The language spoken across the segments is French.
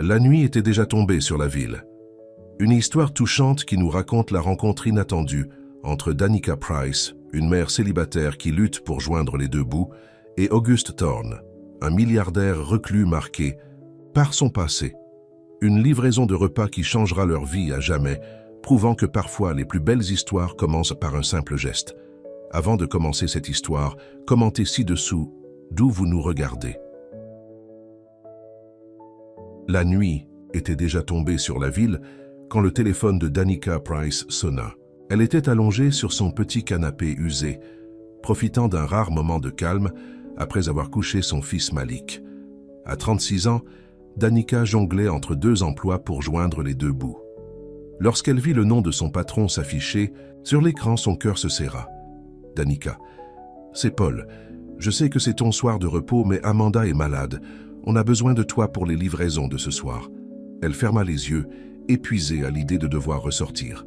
La nuit était déjà tombée sur la ville. Une histoire touchante qui nous raconte la rencontre inattendue entre Danica Price, une mère célibataire qui lutte pour joindre les deux bouts, et August Thorne, un milliardaire reclus marqué par son passé. Une livraison de repas qui changera leur vie à jamais, prouvant que parfois les plus belles histoires commencent par un simple geste. Avant de commencer cette histoire, commentez ci-dessous d'où vous nous regardez. La nuit était déjà tombée sur la ville quand le téléphone de Danica Price sonna. Elle était allongée sur son petit canapé usé, profitant d'un rare moment de calme après avoir couché son fils Malik. À 36 ans, Danica jonglait entre deux emplois pour joindre les deux bouts. Lorsqu'elle vit le nom de son patron s'afficher, sur l'écran son cœur se serra. « Danica, c'est Paul. Je sais que c'est ton soir de repos, mais Amanda est malade. On a besoin de toi pour les livraisons de ce soir. » Elle ferma les yeux, épuisée à l'idée de devoir ressortir.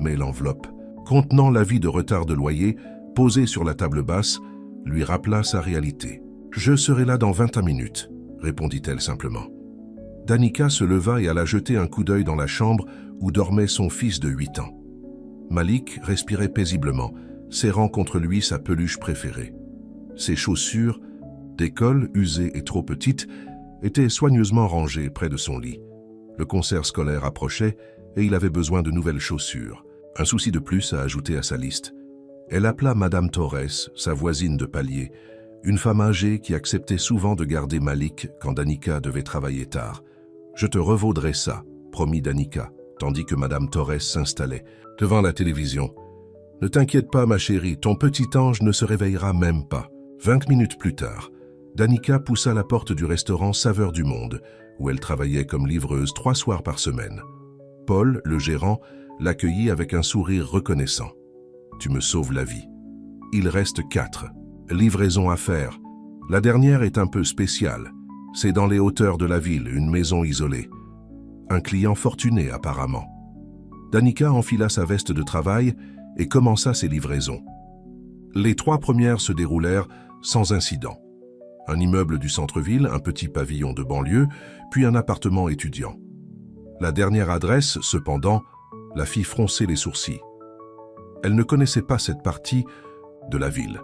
Mais l'enveloppe, contenant l'avis de retard de loyer, posée sur la table basse, lui rappela sa réalité. « Je serai là dans 20 minutes, » répondit-elle simplement. Danica se leva et alla jeter un coup d'œil dans la chambre où dormait son fils de 8 ans. Malik respirait paisiblement, serrant contre lui sa peluche préférée. Ses chaussures, d'école usées et trop petites, étaient soigneusement rangées près de son lit. Le concert scolaire approchait et il avait besoin de nouvelles chaussures. Un souci de plus à ajouter à sa liste. Elle appela Madame Torres, sa voisine de palier, une femme âgée qui acceptait souvent de garder Malik quand Danica devait travailler tard. « Je te revaudrai ça », promit Danica, tandis que Madame Torres s'installait devant la télévision. « Ne t'inquiète pas, ma chérie, ton petit ange ne se réveillera même pas. » 20 minutes plus tard, Danica poussa la porte du restaurant Saveur du Monde, où elle travaillait comme livreuse 3 soirs par semaine. Paul, le gérant, l'accueillit avec un sourire reconnaissant. « Tu me sauves la vie. » Il reste 4 livraisons à faire. La dernière est un peu spéciale. C'est dans les hauteurs de la ville, une maison isolée. Un client fortuné apparemment. Danica enfila sa veste de travail et commença ses livraisons. Les 3 premières se déroulèrent sans incident. Un immeuble du centre-ville, un petit pavillon de banlieue, puis un appartement étudiant. La dernière adresse, cependant, la fit froncer les sourcils. Elle ne connaissait pas cette partie de la ville.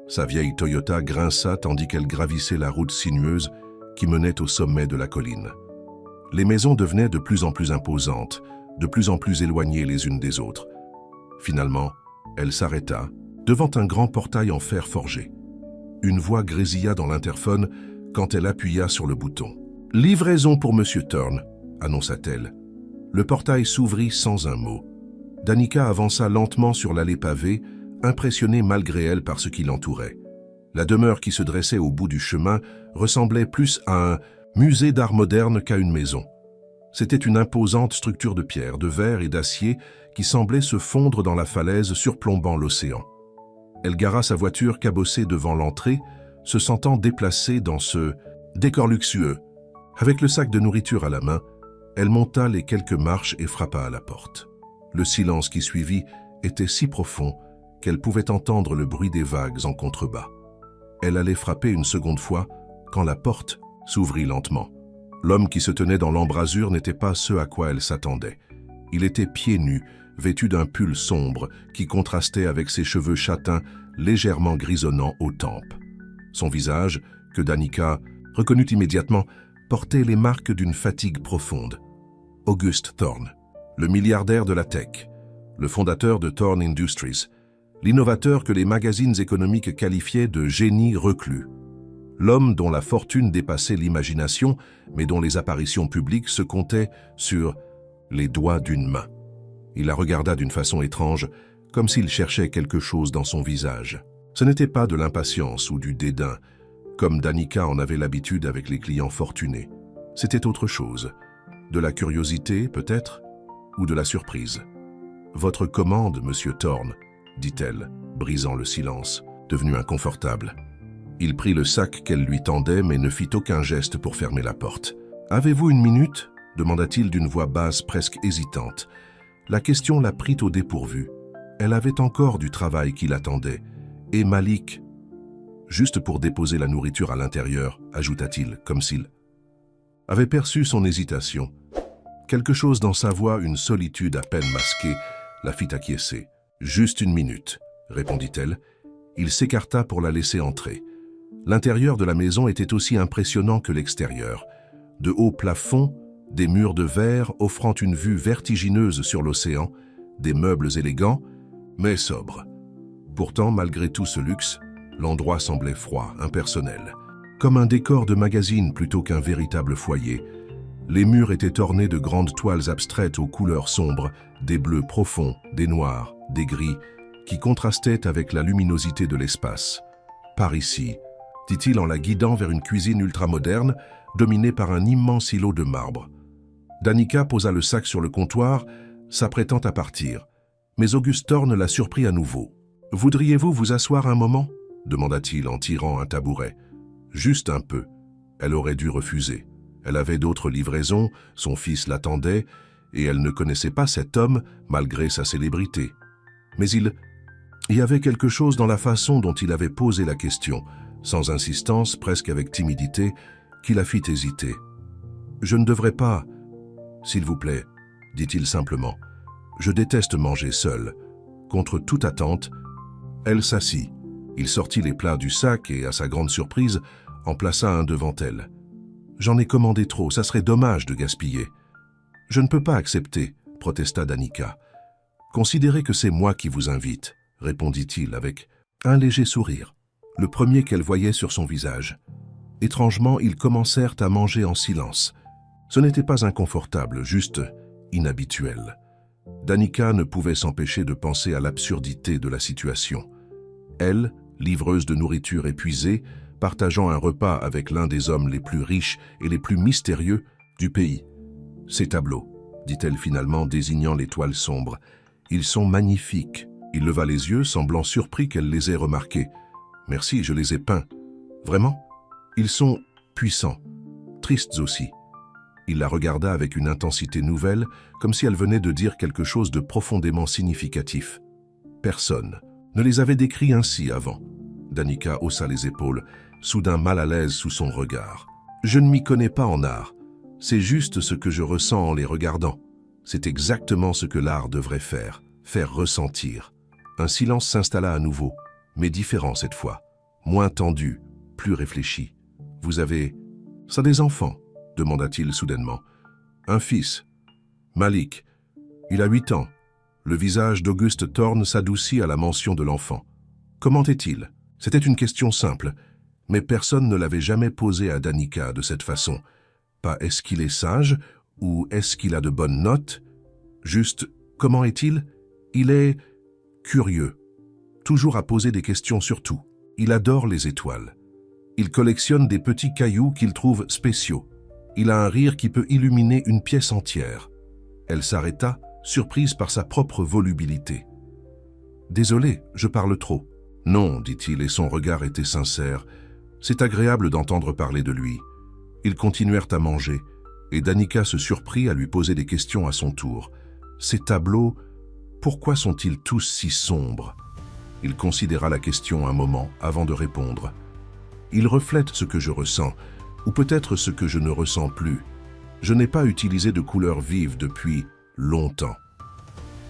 Sa vieille Toyota grinça tandis qu'elle gravissait la route sinueuse qui menait au sommet de la colline. Les maisons devenaient de plus en plus imposantes, de plus en plus éloignées les unes des autres. Finalement, elle s'arrêta devant un grand portail en fer forgé. Une voix grésilla dans l'interphone quand elle appuya sur le bouton. « Livraison pour Monsieur Thorne », annonça-t-elle. Le portail s'ouvrit sans un mot. Danica avança lentement sur l'allée pavée, impressionnée malgré elle par ce qui l'entourait. La demeure qui se dressait au bout du chemin ressemblait plus à un musée d'art moderne qu'à une maison. C'était une imposante structure de pierre, de verre et d'acier qui semblait se fondre dans la falaise surplombant l'océan. Elle gara sa voiture cabossée devant l'entrée, se sentant déplacée dans ce décor luxueux. Avec le sac de nourriture à la main, elle monta les quelques marches et frappa à la porte. Le silence qui suivit était si profond qu'elle pouvait entendre le bruit des vagues en contrebas. Elle allait frapper une seconde fois quand la porte s'ouvrit lentement. L'homme qui se tenait dans l'embrasure n'était pas ce à quoi elle s'attendait. Il était pieds nus, vêtu d'un pull sombre qui contrastait avec ses cheveux châtains légèrement grisonnants aux tempes. Son visage, que Danica reconnut immédiatement, portait les marques d'une fatigue profonde. August Thorne, le milliardaire de la tech, le fondateur de Thorne Industries, l'innovateur que les magazines économiques qualifiaient de génie reclus. L'homme dont la fortune dépassait l'imagination, mais dont les apparitions publiques se comptaient sur les doigts d'une main. Il la regarda d'une façon étrange, comme s'il cherchait quelque chose dans son visage. Ce n'était pas de l'impatience ou du dédain, comme Danica en avait l'habitude avec les clients fortunés. C'était autre chose. De la curiosité, peut-être, ou de la surprise. « Votre commande, Monsieur Thorne », dit-elle, brisant le silence, devenu inconfortable. Il prit le sac qu'elle lui tendait, mais ne fit aucun geste pour fermer la porte. « Avez-vous une minute ?» demanda-t-il d'une voix basse presque hésitante. La question la prit au dépourvu. Elle avait encore du travail qui l'attendait. Et Malik, juste pour déposer la nourriture à l'intérieur, ajouta-t-il, comme s'il avait perçu son hésitation. Quelque chose dans sa voix, une solitude à peine masquée, la fit acquiescer. « Juste une minute », répondit-elle. Il s'écarta pour la laisser entrer. L'intérieur de la maison était aussi impressionnant que l'extérieur. De hauts plafonds, des murs de verre offrant une vue vertigineuse sur l'océan, des meubles élégants, mais sobres. Pourtant, malgré tout ce luxe, l'endroit semblait froid, impersonnel. Comme un décor de magazine plutôt qu'un véritable foyer. Les murs étaient ornés de grandes toiles abstraites aux couleurs sombres, des bleus profonds, des noirs, des gris, qui contrastaient avec la luminosité de l'espace. « Par ici », dit-il en la guidant vers une cuisine ultramoderne, dominée par un immense îlot de marbre. Danica posa le sac sur le comptoir, s'apprêtant à partir. Mais August Thorne la surprit à nouveau. « Voudriez-vous vous asseoir un moment ?» demanda-t-il en tirant un tabouret. « Juste un peu. » Elle aurait dû refuser. Elle avait d'autres livraisons, son fils l'attendait, et elle ne connaissait pas cet homme malgré sa célébrité. Mais il y avait quelque chose dans la façon dont il avait posé la question, sans insistance, presque avec timidité, qui la fit hésiter. « Je ne devrais pas... »« S'il vous plaît, » dit-il simplement. « Je déteste manger seul. » Contre toute attente, elle s'assit. Il sortit les plats du sac et, à sa grande surprise, en plaça un devant elle. « J'en ai commandé trop, ça serait dommage de gaspiller. »« Je ne peux pas accepter, » protesta Danica. « Considérez que c'est moi qui vous invite, » répondit-il avec un léger sourire, le premier qu'elle voyait sur son visage. Étrangement, ils commencèrent à manger en silence. Ce n'était pas inconfortable, juste inhabituel. Danica ne pouvait s'empêcher de penser à l'absurdité de la situation. Elle, livreuse de nourriture épuisée, partageant un repas avec l'un des hommes les plus riches et les plus mystérieux du pays. « Ces tableaux, » dit-elle finalement, désignant les toiles sombres. « Ils sont magnifiques. » Il leva les yeux, semblant surpris qu'elle les ait remarqués. « Merci, je les ai peints. »« Vraiment ? Ils sont puissants, tristes aussi. » Il la regarda avec une intensité nouvelle, comme si elle venait de dire quelque chose de profondément significatif. Personne ne les avait décrits ainsi avant. Danica haussa les épaules, soudain mal à l'aise sous son regard. « Je ne m'y connais pas en art. C'est juste ce que je ressens en les regardant. C'est exactement ce que l'art devrait faire ressentir. » Un silence s'installa à nouveau, mais différent cette fois, moins tendu, plus réfléchi. « Vous avez... ça des enfants ?» demanda-t-il soudainement. « Un fils. Malik. Il a 8 ans. » Le visage d'August Thorne s'adoucit à la mention de l'enfant. « Comment est-il » C'était une question simple, mais personne ne l'avait jamais posée à Danica de cette façon. Pas « est-ce qu'il est sage » ou « est-ce qu'il a de bonnes notes ?» Juste « comment est-il » Il est curieux, toujours à poser des questions sur tout. Il adore les étoiles. Il collectionne des petits cailloux qu'il trouve spéciaux. Il a un rire qui peut illuminer une pièce entière. Elle s'arrêta, surprise par sa propre volubilité. « Désolé, je parle trop. »« Non, dit-il, et son regard était sincère. C'est agréable d'entendre parler de lui. » Ils continuèrent à manger, et Danica se surprit à lui poser des questions à son tour. Ces tableaux, pourquoi sont-ils tous si sombres? Il considéra la question un moment avant de répondre. « Ils reflètent ce que je ressens, ou peut-être ce que je ne ressens plus. Je n'ai pas utilisé de couleurs vives depuis longtemps. »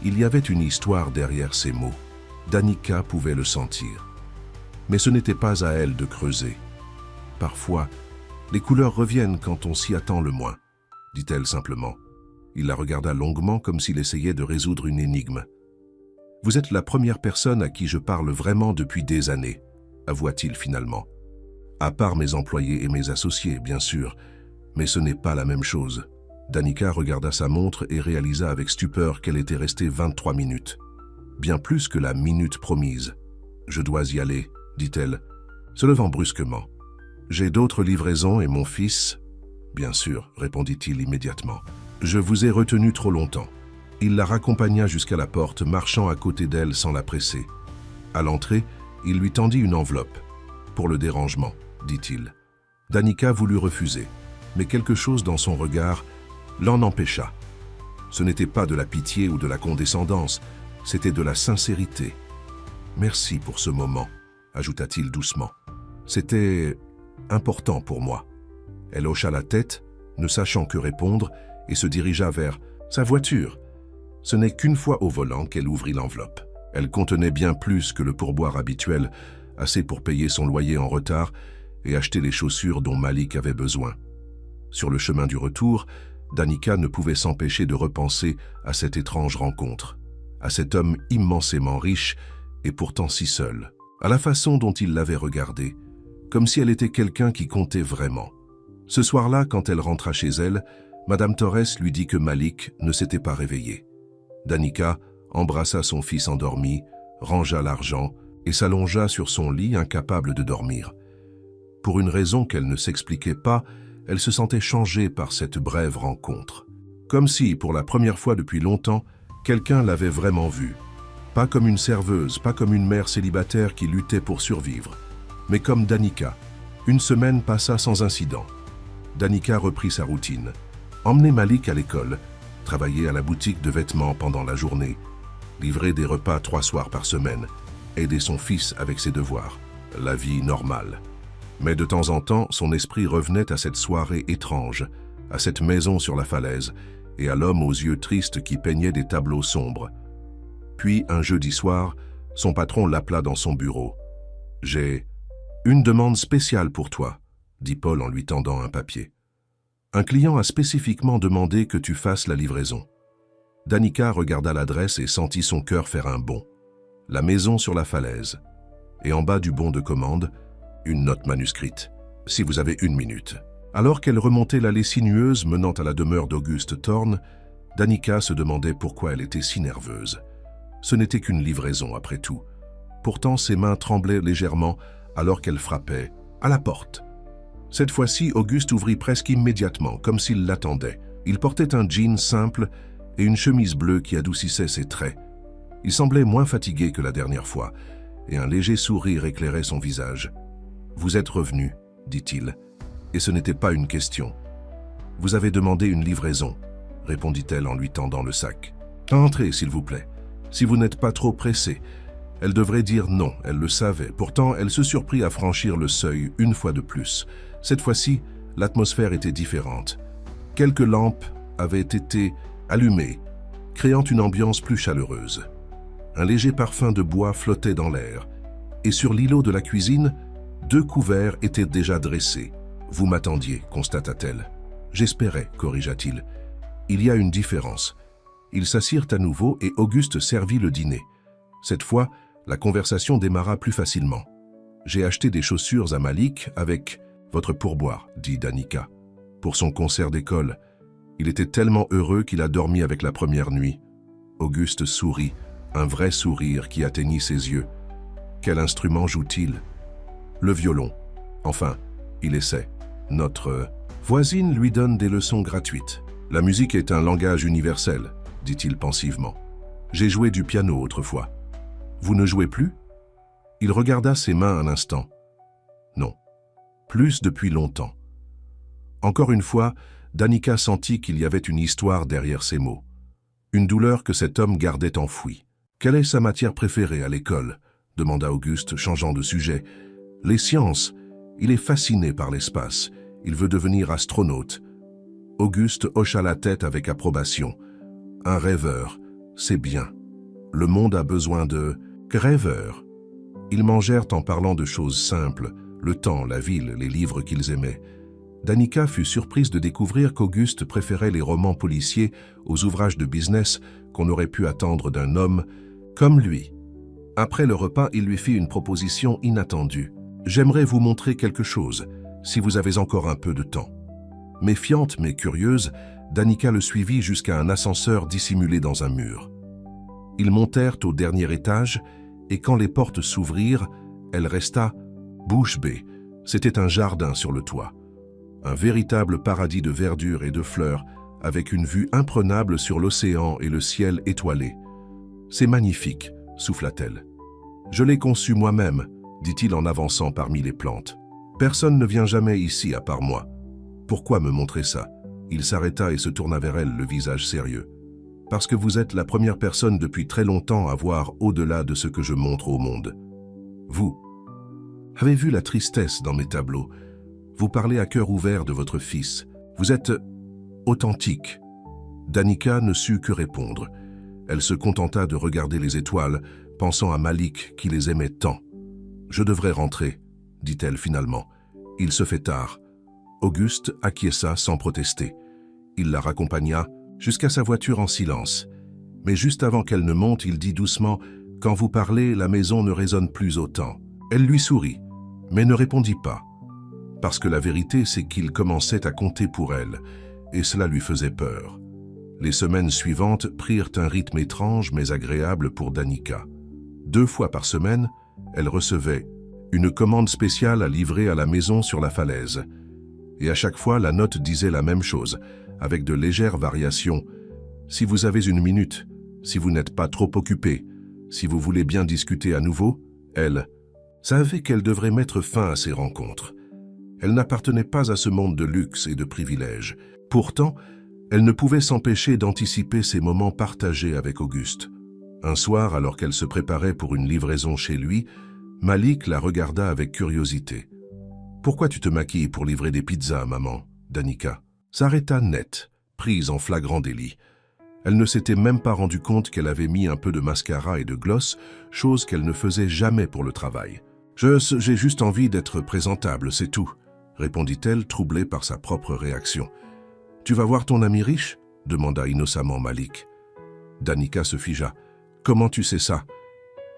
Il y avait une histoire derrière ces mots. Danica pouvait le sentir. Mais ce n'était pas à elle de creuser. Parfois, les couleurs reviennent quand on s'y attend le moins, dit-elle simplement. Il la regarda longuement comme s'il essayait de résoudre une énigme. « Vous êtes la première personne à qui je parle vraiment depuis des années, » avoua-t-il finalement. « À part mes employés et mes associés, bien sûr, mais ce n'est pas la même chose. » Danica regarda sa montre et réalisa avec stupeur qu'elle était restée 23 minutes. Bien plus que la minute promise. « Je dois y aller, » dit-elle, se levant brusquement. « J'ai d'autres livraisons et mon fils... » « Bien sûr, » répondit-il immédiatement. « Je vous ai retenu trop longtemps. » Il la raccompagna jusqu'à la porte, marchant à côté d'elle sans la presser. À l'entrée, il lui tendit une enveloppe. « Pour le dérangement, » dit-il. Danica voulut refuser, mais quelque chose dans son regard l'en empêcha. Ce n'était pas de la pitié ou de la condescendance, c'était de la sincérité. « Merci pour ce moment, » ajouta-t-il doucement. « C'était important pour moi. » Elle hocha la tête, ne sachant que répondre, et se dirigea vers sa voiture. Ce n'est qu'une fois au volant qu'elle ouvrit l'enveloppe. Elle contenait bien plus que le pourboire habituel, assez pour payer son loyer en retard et acheter les chaussures dont Malik avait besoin. Sur le chemin du retour, Danica ne pouvait s'empêcher de repenser à cette étrange rencontre, à cet homme immensément riche et pourtant si seul, à la façon dont il l'avait regardée, comme si elle était quelqu'un qui comptait vraiment. Ce soir-là, quand elle rentra chez elle, Madame Torres lui dit que Malik ne s'était pas réveillé. Danica embrassa son fils endormi, rangea l'argent et s'allongea sur son lit incapable de dormir. Pour une raison qu'elle ne s'expliquait pas, elle se sentait changée par cette brève rencontre. Comme si, pour la première fois depuis longtemps, quelqu'un l'avait vraiment vue. Pas comme une serveuse, pas comme une mère célibataire qui luttait pour survivre, mais comme Danica. Une semaine passa sans incident. Danica reprit sa routine. Emmener Malik à l'école, travailler à la boutique de vêtements pendant la journée, livrer des repas 3 soirs par semaine, aider son fils avec ses devoirs. La vie normale. Mais de temps en temps, son esprit revenait à cette soirée étrange, à cette maison sur la falaise, et à l'homme aux yeux tristes qui peignait des tableaux sombres. Puis, un jeudi soir, son patron l'appela dans son bureau. « J'ai une demande spéciale pour toi », dit Paul en lui tendant un papier. « Un client a spécifiquement demandé que tu fasses la livraison. » Danica regarda l'adresse et sentit son cœur faire un bond. La maison sur la falaise. Et en bas du bon de commande, une note manuscrite. « Si vous avez 1 minute. » Alors qu'elle remontait l'allée sinueuse menant à la demeure d'Auguste Thorne, Danica se demandait pourquoi elle était si nerveuse. Ce n'était qu'une livraison, après tout. Pourtant, ses mains tremblaient légèrement alors qu'elle frappait à la porte. Cette fois-ci, Auguste ouvrit presque immédiatement, comme s'il l'attendait. Il portait un jean simple et une chemise bleue qui adoucissait ses traits. Il semblait moins fatigué que la dernière fois, et un léger sourire éclairait son visage. « Vous êtes revenu, dit-il, et ce n'était pas une question. Vous avez demandé une livraison, répondit-elle en lui tendant le sac. Entrez, s'il vous plaît. Si vous n'êtes pas trop pressé. Elle devrait dire non, elle le savait. Pourtant, elle se surprit à franchir le seuil une fois de plus. Cette fois-ci, l'atmosphère était différente. Quelques lampes avaient été allumées, créant une ambiance plus chaleureuse. Un léger parfum de bois flottait dans l'air, et sur l'îlot de la cuisine, 2 couverts étaient déjà dressés. « Vous m'attendiez », constata-t-elle. « J'espérais », corrigea-t-il. « Il y a une différence. » Ils s'assirent à nouveau et Auguste servit le dîner. Cette fois, la conversation démarra plus facilement. « J'ai acheté des chaussures à Malik avec votre pourboire, dit Danica, pour son concert d'école. Il était tellement heureux qu'il a dormi avec la première nuit. » Auguste sourit, un vrai sourire qui atteignit ses yeux. « Quel instrument joue-t-il » ? »« Le violon. Enfin, il essaie. Notre voisine lui donne des leçons gratuites. La musique est un langage universel, dit-il pensivement. J'ai joué du piano autrefois. Vous ne jouez plus ? Il regarda ses mains un instant. Non. Plus depuis longtemps. Encore une fois, Danica sentit qu'il y avait une histoire derrière ces mots. Une douleur que cet homme gardait enfouie. Quelle est sa matière préférée à l'école ? Demanda Auguste, changeant de sujet. Les sciences. Il est fasciné par l'espace. Il veut devenir astronaute. Auguste hocha la tête avec approbation. Un rêveur, c'est bien. Le monde a besoin de rêveurs. Ils mangèrent en parlant de choses simples, le temps, la ville, les livres qu'ils aimaient. Danica fut surprise de découvrir qu'Auguste préférait les romans policiers aux ouvrages de business qu'on aurait pu attendre d'un homme comme lui. Après le repas, il lui fit une proposition inattendue. « J'aimerais vous montrer quelque chose, si vous avez encore un peu de temps. » Méfiante mais curieuse, Danica le suivit jusqu'à un ascenseur dissimulé dans un mur. Ils montèrent au dernier étage et quand les portes s'ouvrirent, elle resta bouche bée. C'était un jardin sur le toit. Un véritable paradis de verdure et de fleurs avec une vue imprenable sur l'océan et le ciel étoilé. « C'est magnifique », souffla-t-elle. « Je l'ai conçu moi-même », dit-il en avançant parmi les plantes. « Personne ne vient jamais ici à part moi. Pourquoi me montrer ça ?» Il s'arrêta et se tourna vers elle, le visage sérieux. « Parce que vous êtes la première personne depuis très longtemps à voir au-delà de ce que je montre au monde. Vous avez vu la tristesse dans mes tableaux. Vous parlez à cœur ouvert de votre fils. Vous êtes authentique. Danica ne sut que répondre. Elle se contenta de regarder les étoiles, pensant à Malik qui les aimait tant. « Je devrais rentrer », dit-elle finalement. « Il se fait tard. » Auguste acquiesça sans protester. Il la raccompagna jusqu'à sa voiture en silence. Mais juste avant qu'elle ne monte, il dit doucement « Quand vous parlez, la maison ne résonne plus autant. » Elle lui sourit, mais ne répondit pas. Parce que la vérité, c'est qu'il commençait à compter pour elle, et cela lui faisait peur. Les semaines suivantes prirent un rythme étrange mais agréable pour Danica. 2 fois par semaine, elle recevait une commande spéciale à livrer à la maison sur la falaise. Et à chaque fois, la note disait la même chose, avec de légères variations. Si vous avez une minute, si vous n'êtes pas trop occupé, si vous voulez bien discuter à nouveau, elle savait qu'elle devrait mettre fin à ces rencontres. Elle n'appartenait pas à ce monde de luxe et de privilèges. Pourtant, elle ne pouvait s'empêcher d'anticiper ces moments partagés avec Auguste. Un soir, alors qu'elle se préparait pour une livraison chez lui, Malik la regarda avec curiosité. « Pourquoi tu te maquilles pour livrer des pizzas, maman ?» Danica s'arrêta net, prise en flagrant délit. Elle ne s'était même pas rendue compte qu'elle avait mis un peu de mascara et de gloss, chose qu'elle ne faisait jamais pour le travail. « J'ai juste envie d'être présentable, c'est tout », répondit-elle, troublée par sa propre réaction. « Tu vas voir ton ami riche ?» demanda innocemment Malik. Danica se figea. « Comment tu sais ça ?»«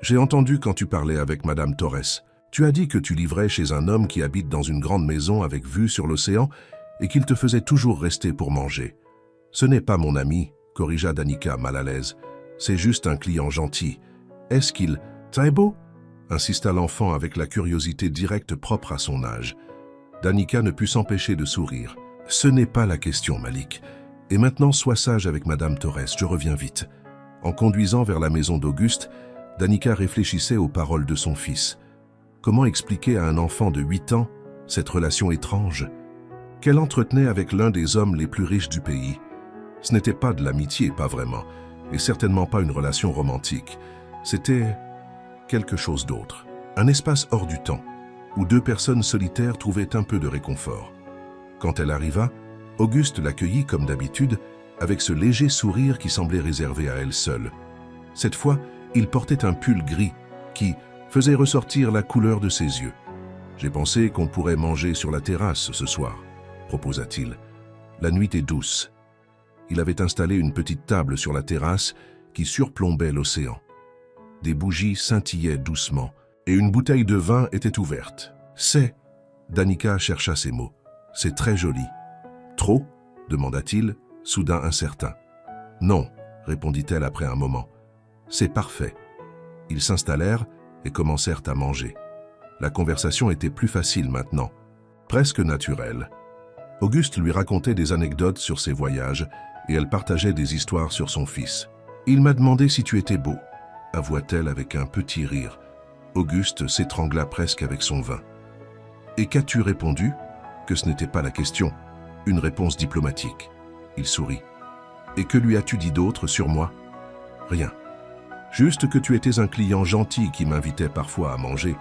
J'ai entendu quand tu parlais avec Madame Torres. Tu as dit que tu livrais chez un homme qui habite dans une grande maison avec vue sur l'océan et qu'il te faisait toujours rester pour manger. »« Ce n'est pas mon ami, » corrigea Danica mal à l'aise. « C'est juste un client gentil. Est-ce qu'il... »« C'est beau ?» insista l'enfant avec la curiosité directe propre à son âge. Danica ne put s'empêcher de sourire. « Ce n'est pas la question, Malik. Et maintenant, sois sage avec Madame Torres, je reviens vite. » En conduisant vers la maison d'Auguste, Danica réfléchissait aux paroles de son fils. Comment expliquer à un enfant de 8 ans cette relation étrange qu'elle entretenait avec l'un des hommes les plus riches du pays? Ce n'était pas de l'amitié, pas vraiment, et certainement pas une relation romantique. C'était quelque chose d'autre. Un espace hors du temps, où 2 personnes solitaires trouvaient un peu de réconfort. Quand elle arriva, Auguste l'accueillit comme d'habitude, avec ce léger sourire qui semblait réservé à elle seule. Cette fois, il portait un pull gris qui faisait ressortir la couleur de ses yeux. « J'ai pensé qu'on pourrait manger sur la terrasse ce soir », proposa-t-il. La nuit est douce. Il avait installé une petite table sur la terrasse qui surplombait l'océan. Des bougies scintillaient doucement et une bouteille de vin était ouverte. « C'est... » Danica chercha ses mots. « C'est très joli. »« Trop ?» demanda-t-il, soudain incertain. « Non, » répondit-elle après un moment. « C'est parfait. » Ils s'installèrent et commencèrent à manger. La conversation était plus facile maintenant, presque naturelle. Auguste lui racontait des anecdotes sur ses voyages et elle partageait des histoires sur son fils. « Il m'a demandé si tu étais beau », avoua-t-elle avec un petit rire. Auguste s'étrangla presque avec son vin. « Et qu'as-tu répondu ?» Que ce n'était pas la question, une réponse diplomatique. Il sourit. « Et que lui as-tu dit d'autre sur moi ?»« Rien. Juste que tu étais un client gentil qui m'invitait parfois à manger. »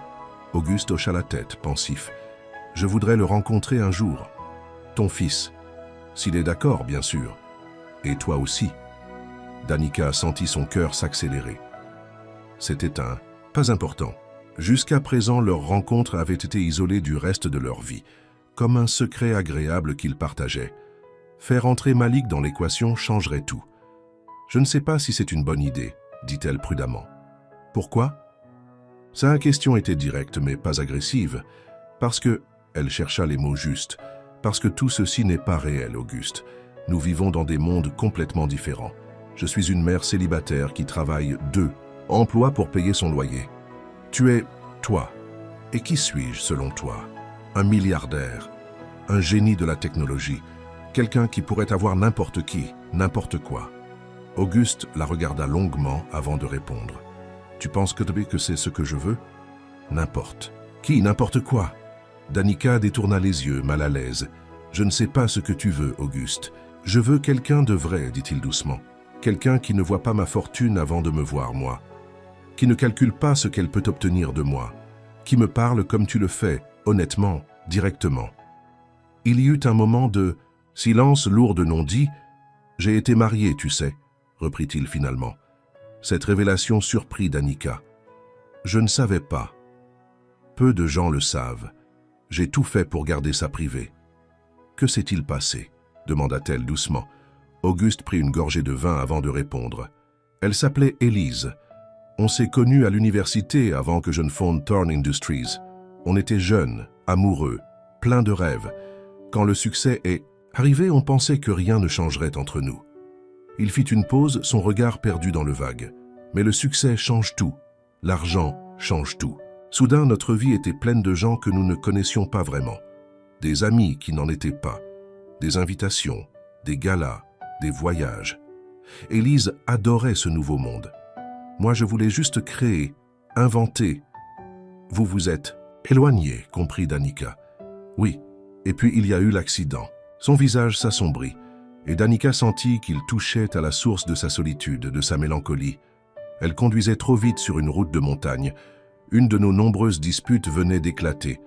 Auguste hocha la tête, pensif. « Je voudrais le rencontrer un jour. Ton fils. S'il est d'accord, bien sûr. Et toi aussi. » Danica sentit son cœur s'accélérer. C'était un « pas important ». Jusqu'à présent, leur rencontre avait été isolée du reste de leur vie, comme un secret agréable qu'ils partageaient. Faire entrer Malik dans l'équation changerait tout. « Je ne sais pas si c'est une bonne idée, » dit-elle prudemment. « Pourquoi ?» Sa question était directe mais pas agressive, parce que, elle chercha les mots justes, parce que tout ceci n'est pas réel, Auguste. Nous vivons dans des mondes complètement différents. Je suis une mère célibataire qui travaille 2 emplois pour payer son loyer. Tu es toi. Et qui suis-je selon toi? Un milliardaire, un génie de la technologie, quelqu'un qui pourrait avoir n'importe qui, n'importe quoi. Auguste la regarda longuement avant de répondre. Tu penses que c'est ce que je veux? N'importe. Qui, n'importe quoi? Danica détourna les yeux, mal à l'aise. Je ne sais pas ce que tu veux, Auguste. Je veux quelqu'un de vrai, dit-il doucement. Quelqu'un qui ne voit pas ma fortune avant de me voir, moi. Qui ne calcule pas ce qu'elle peut obtenir de moi. Qui me parle comme tu le fais, honnêtement, directement. Il y eut un moment de Silence lourd de non-dit. « J'ai été marié, tu sais, reprit-il finalement. Cette révélation surprit Danica. « Je ne savais pas. Peu de gens le savent. J'ai tout fait pour garder ça privé. »« Que s'est-il passé ?» demanda-t-elle doucement. Auguste prit une gorgée de vin avant de répondre. Elle s'appelait Élise. On s'est connus à l'université avant que je ne fonde Thorn Industries. On était jeunes, amoureux, pleins de rêves. Quand le succès est arrivé, on pensait que rien ne changerait entre nous. Il fit une pause, son regard perdu dans le vague. Mais le succès change tout. L'argent change tout. Soudain, notre vie était pleine de gens que nous ne connaissions pas vraiment. Des amis qui n'en étaient pas. Des invitations, des galas, des voyages. Élise adorait ce nouveau monde. Moi, je voulais juste créer, inventer. Vous vous êtes éloigné, comprit Danica. Oui, et puis il y a eu l'accident. Son visage s'assombrit, et Danica sentit qu'il touchait à la source de sa solitude, de sa mélancolie. Elle conduisait trop vite sur une route de montagne. Une de nos nombreuses disputes venait d'éclater.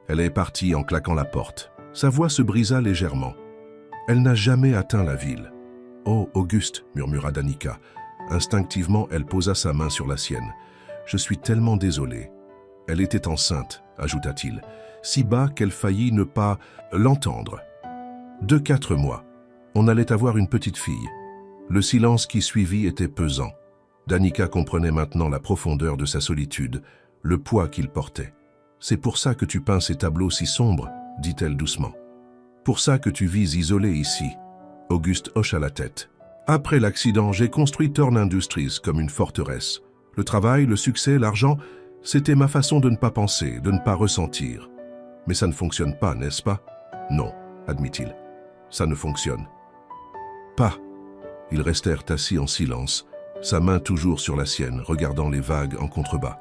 Elle est partie en claquant la porte. Sa voix se brisa légèrement. Elle n'a jamais atteint la ville. « Oh, Auguste !» murmura Danica. Instinctivement, elle posa sa main sur la sienne. « Je suis tellement désolée. » Elle était enceinte, ajouta-t-il, si bas qu'elle faillit ne pas l'entendre. De 4 mois. On allait avoir une petite fille. Le silence qui suivit était pesant. Danica comprenait maintenant la profondeur de sa solitude, le poids qu'il portait. « C'est pour ça que tu peins ces tableaux si sombres » dit-elle doucement. « Pour ça que tu vis isolé ici. » Auguste hocha la tête. « Après l'accident, j'ai construit Thorn Industries comme une forteresse. Le travail, le succès, l'argent, c'était ma façon de ne pas penser, de ne pas ressentir. Mais ça ne fonctionne pas, n'est-ce pas ? » « Non, » admit-il. « Ça ne fonctionne pas. » Ils restèrent assis en silence, sa main toujours sur la sienne, regardant les vagues en contrebas.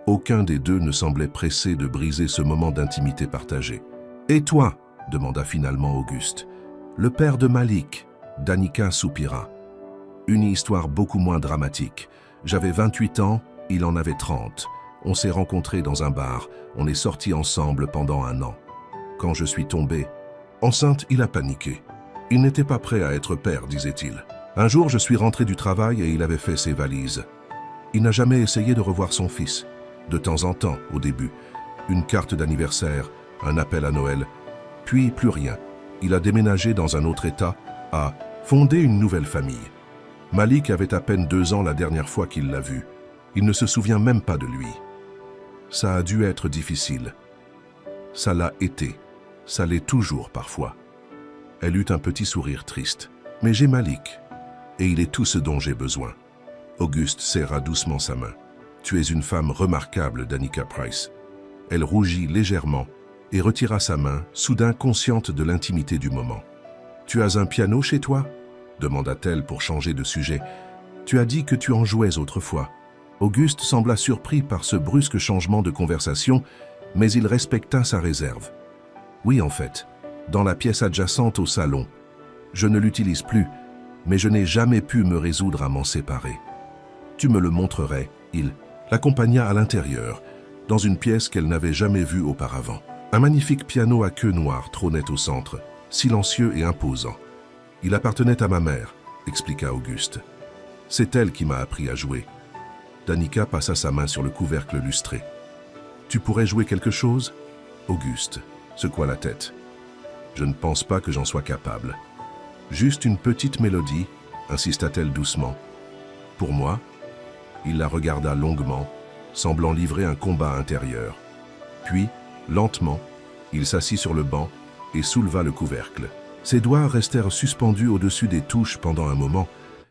Aucun des deux ne semblait pressé de briser ce moment d'intimité partagée. « Et toi ?» demanda finalement Auguste. « Le père de Malik. » Danica soupira. « Une histoire beaucoup moins dramatique. J'avais 28 ans, il en avait 30. On s'est rencontrés dans un bar. On est sortis ensemble pendant 1 an. Quand je suis tombée enceinte, il a paniqué. Il n'était pas prêt à être père, disait-il. Un jour, je suis rentré du travail et il avait fait ses valises. Il n'a jamais essayé de revoir son fils. De temps en temps, au début. Une carte d'anniversaire, un appel à Noël. Puis plus rien. Il a déménagé dans un autre état, a fondé une nouvelle famille. Malik avait à peine 2 ans la dernière fois qu'il l'a vu. Il ne se souvient même pas de lui. Ça a dû être difficile. Ça l'a été. Ça l'est toujours parfois. Elle eut un petit sourire triste. Mais j'ai Malik. Et il est tout ce dont j'ai besoin. Auguste serra doucement sa main. Tu es une femme remarquable, Danica Price. Elle rougit légèrement et retira sa main, soudain consciente de l'intimité du moment. Tu as un piano chez toi ? demanda-t-elle pour changer de sujet. Tu as dit que tu en jouais autrefois. Auguste sembla surpris par ce brusque changement de conversation, mais il respecta sa réserve. Oui, en fait, dans la pièce adjacente au salon. Je ne l'utilise plus, mais je n'ai jamais pu me résoudre à m'en séparer. Tu me le montrerais, il l'accompagna à l'intérieur, dans une pièce qu'elle n'avait jamais vue auparavant. Un magnifique piano à queue noire trônait au centre, silencieux et imposant. Il appartenait à ma mère, expliqua Auguste. C'est elle qui m'a appris à jouer. Danica passa sa main sur le couvercle lustré. Tu pourrais jouer quelque chose ? Auguste secoua la tête. Je ne pense pas que j'en sois capable. Juste une petite mélodie, insista-t-elle doucement. Pour moi ? Il la regarda longuement, semblant livrer un combat intérieur. Puis, lentement, il s'assit sur le banc et souleva le couvercle. Ses doigts restèrent suspendus au-dessus des touches pendant un moment,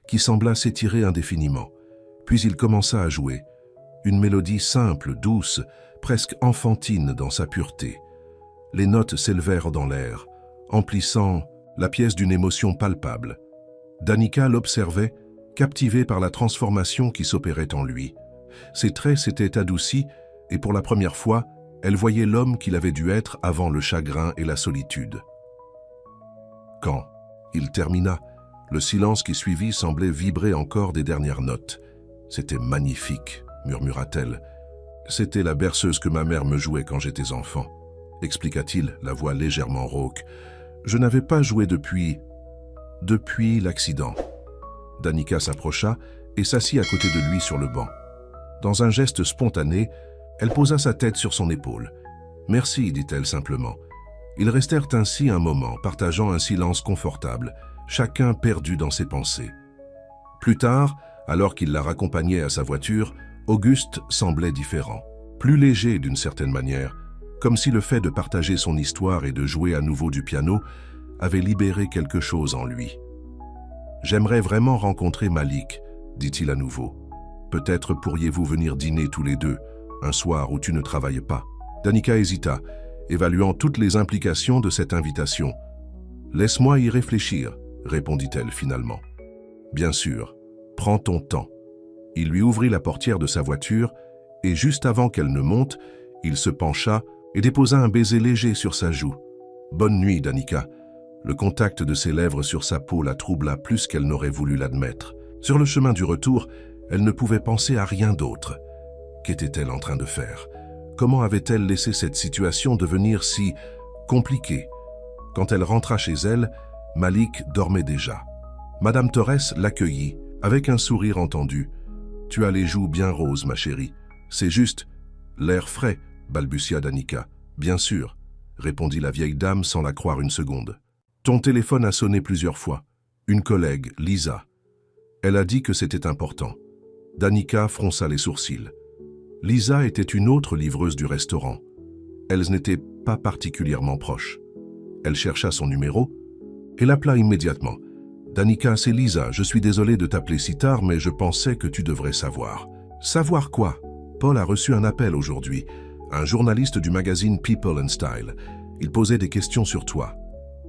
qui sembla s'étirer indéfiniment. Puis il commença à jouer. Une mélodie simple, douce, presque enfantine dans sa pureté. Les notes s'élevèrent dans l'air, emplissant la pièce d'une émotion palpable. Danica l'observait, captivée par la transformation qui s'opérait en lui. Ses traits s'étaient adoucis et pour la première fois, elle voyait l'homme qu'il avait dû être avant le chagrin et la solitude. Quand il termina, le silence qui suivit semblait vibrer encore des dernières notes. « C'était magnifique », murmura-t-elle. « C'était la berceuse que ma mère me jouait quand j'étais enfant », expliqua-t-il, la voix légèrement rauque. « Je n'avais pas joué depuis l'accident. Danica s'approcha et s'assit à côté de lui sur le banc. Dans un geste spontané, elle posa sa tête sur son épaule. « Merci », dit-elle simplement. Ils restèrent ainsi un moment, partageant un silence confortable, chacun perdu dans ses pensées. Plus tard, alors qu'il la raccompagnait à sa voiture, Auguste semblait différent, plus léger d'une certaine manière, comme si le fait de partager son histoire et de jouer à nouveau du piano avait libéré quelque chose en lui. « J'aimerais vraiment rencontrer Malik », dit-il à nouveau. « Peut-être pourriez-vous venir dîner tous les deux, un soir où tu ne travailles pas. » Danica hésita, évaluant toutes les implications de cette invitation. « Laisse-moi y réfléchir », répondit-elle finalement. « Bien sûr, prends ton temps. » Il lui ouvrit la portière de sa voiture et juste avant qu'elle ne monte, il se pencha et déposa un baiser léger sur sa joue. « Bonne nuit, Danica. » Le contact de ses lèvres sur sa peau la troubla plus qu'elle n'aurait voulu l'admettre. Sur le chemin du retour, elle ne pouvait penser à rien d'autre. Qu'était-elle en train de faire? Comment avait-elle laissé cette situation devenir si compliquée? Quand elle rentra chez elle, Malik dormait déjà. Madame Torres l'accueillit, avec un sourire entendu. « Tu as les joues bien roses, ma chérie. C'est juste l'air frais, » balbutia Danica. « Bien sûr, » répondit la vieille dame sans la croire une seconde. « Ton téléphone a sonné plusieurs fois. Une collègue, Lisa. Elle a dit que c'était important. » Danica fronça les sourcils. Lisa était une autre livreuse du restaurant. Elles n'étaient pas particulièrement proches. Elle chercha son numéro et l'appela immédiatement. « Danica, c'est Lisa. Je suis désolé de t'appeler si tard, mais je pensais que tu devrais savoir. »« Savoir quoi ?» Paul a reçu un appel aujourd'hui. Un journaliste du magazine People and Style. Il posait des questions sur toi.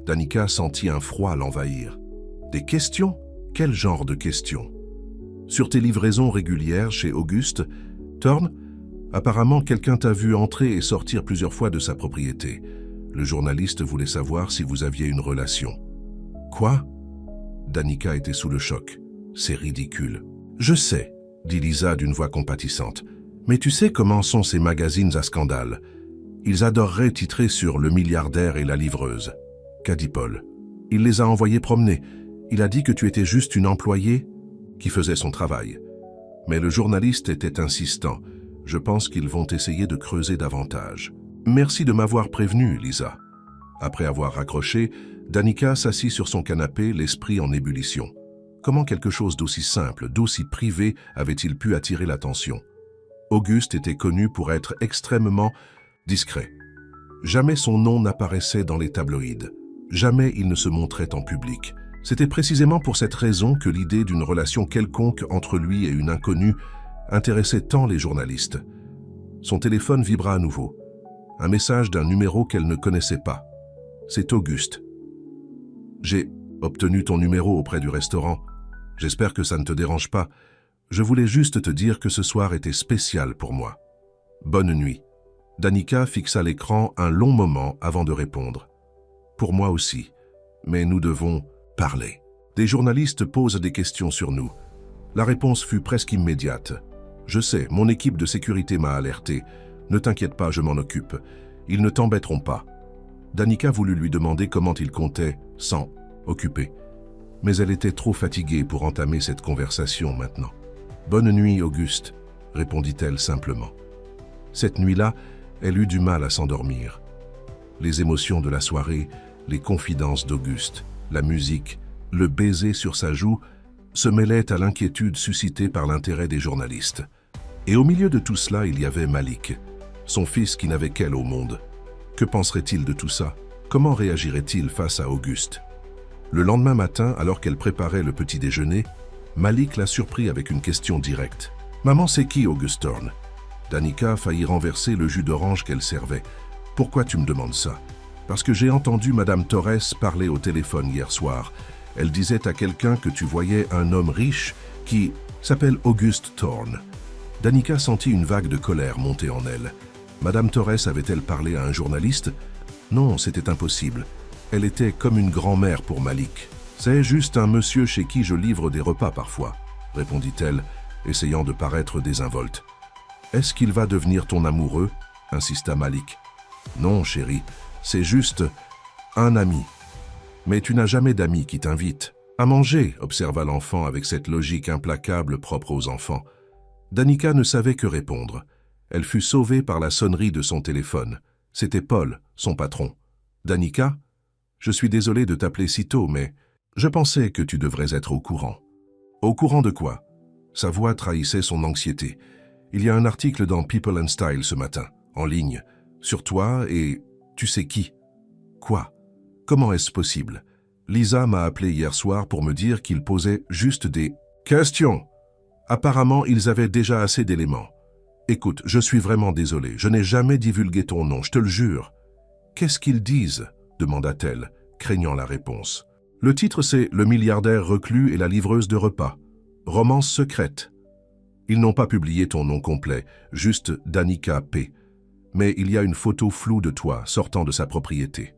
Danica sentit un froid l'envahir. « Des questions? Quel genre de questions ?»« Sur tes livraisons régulières chez Auguste Thorne, apparemment quelqu'un t'a vu entrer et sortir plusieurs fois de sa propriété. Le journaliste voulait savoir si vous aviez une relation. »« Quoi ?» Danica était sous le choc. « C'est ridicule. »« Je sais, » dit Lisa d'une voix compatissante. « Mais tu sais comment sont ces magazines à scandale. Ils adoreraient titrer sur le milliardaire et la livreuse. » Qu'a dit Paul? « Il les a envoyés promener. Il a dit que tu étais juste une employée qui faisait son travail. » Mais le journaliste était insistant. « Je pense qu'ils vont essayer de creuser davantage. »« Merci de m'avoir prévenu, Lisa. » Après avoir raccroché, Danica s'assit sur son canapé, l'esprit en ébullition. Comment quelque chose d'aussi simple, d'aussi privé avait-il pu attirer l'attention? Auguste était connu pour être extrêmement discret. Jamais son nom n'apparaissait dans les tabloïds. Jamais il ne se montrait en public. C'était précisément pour cette raison que l'idée d'une relation quelconque entre lui et une inconnue intéressait tant les journalistes. Son téléphone vibra à nouveau. Un message d'un numéro qu'elle ne connaissait pas. C'est Auguste. « J'ai obtenu ton numéro auprès du restaurant. J'espère que ça ne te dérange pas. Je voulais juste te dire que ce soir était spécial pour moi. Bonne nuit. » Danica fixa l'écran un long moment avant de répondre. « Pour moi aussi. Mais nous devons parler. » Des journalistes posent des questions sur nous. La réponse fut presque immédiate. « Je sais, mon équipe de sécurité m'a alerté. Ne t'inquiète pas, je m'en occupe. Ils ne t'embêteront pas. » Danica voulut lui demander comment il comptait s'en occuper. Mais elle était trop fatiguée pour entamer cette conversation maintenant. « Bonne nuit, Auguste, » répondit-elle simplement. Cette nuit-là, elle eut du mal à s'endormir. Les émotions de la soirée, les confidences d'Auguste, la musique, le baiser sur sa joue se mêlaient à l'inquiétude suscitée par l'intérêt des journalistes. Et au milieu de tout cela, il y avait Malik, son fils qui n'avait qu'elle au monde. Que penserait-il de tout ça? Comment réagirait-il face à Auguste? Le lendemain matin, alors qu'elle préparait le petit déjeuner, Malik l'a surpris avec une question directe. « Maman, c'est qui Auguste Thorne ?» Danica faillit renverser le jus d'orange qu'elle servait. « Pourquoi tu me demandes ça ?»« Parce que j'ai entendu Madame Torres parler au téléphone hier soir. Elle disait à quelqu'un que tu voyais un homme riche qui s'appelle Auguste Thorne. » Danica sentit une vague de colère monter en elle. Madame Torres avait-elle parlé à un journaliste? Non, c'était impossible. Elle était comme une grand-mère pour Malik. « C'est juste un monsieur chez qui je livre des repas parfois, » répondit-elle, essayant de paraître désinvolte. « Est-ce qu'il va devenir ton amoureux ?» insista Malik. « Non, chérie, c'est juste un ami. » Mais tu n'as jamais d'amis qui t'invitent. À manger, observa l'enfant avec cette logique implacable propre aux enfants. Danica ne savait que répondre. Elle fut sauvée par la sonnerie de son téléphone. C'était Paul, son patron. « Danica, je suis désolé de t'appeler si tôt, mais je pensais que tu devrais être au courant. » « Au courant de quoi ?» Sa voix trahissait son anxiété. « Il y a un article dans People and Style ce matin, en ligne, sur toi et tu sais qui. » « Quoi? Comment est-ce possible? Lisa m'a appelé hier soir pour me dire qu'ils posaient juste des questions. Apparemment, ils avaient déjà assez d'éléments. Écoute, je suis vraiment désolé, je n'ai jamais divulgué ton nom, je te le jure. »« Qu'est-ce qu'ils disent ?» demanda-t-elle, craignant la réponse. Le titre, c'est « Le milliardaire reclus et la livreuse de repas. Romance secrète. » Ils n'ont pas publié ton nom complet, juste Danica P. Mais il y a une photo floue de toi sortant de sa propriété.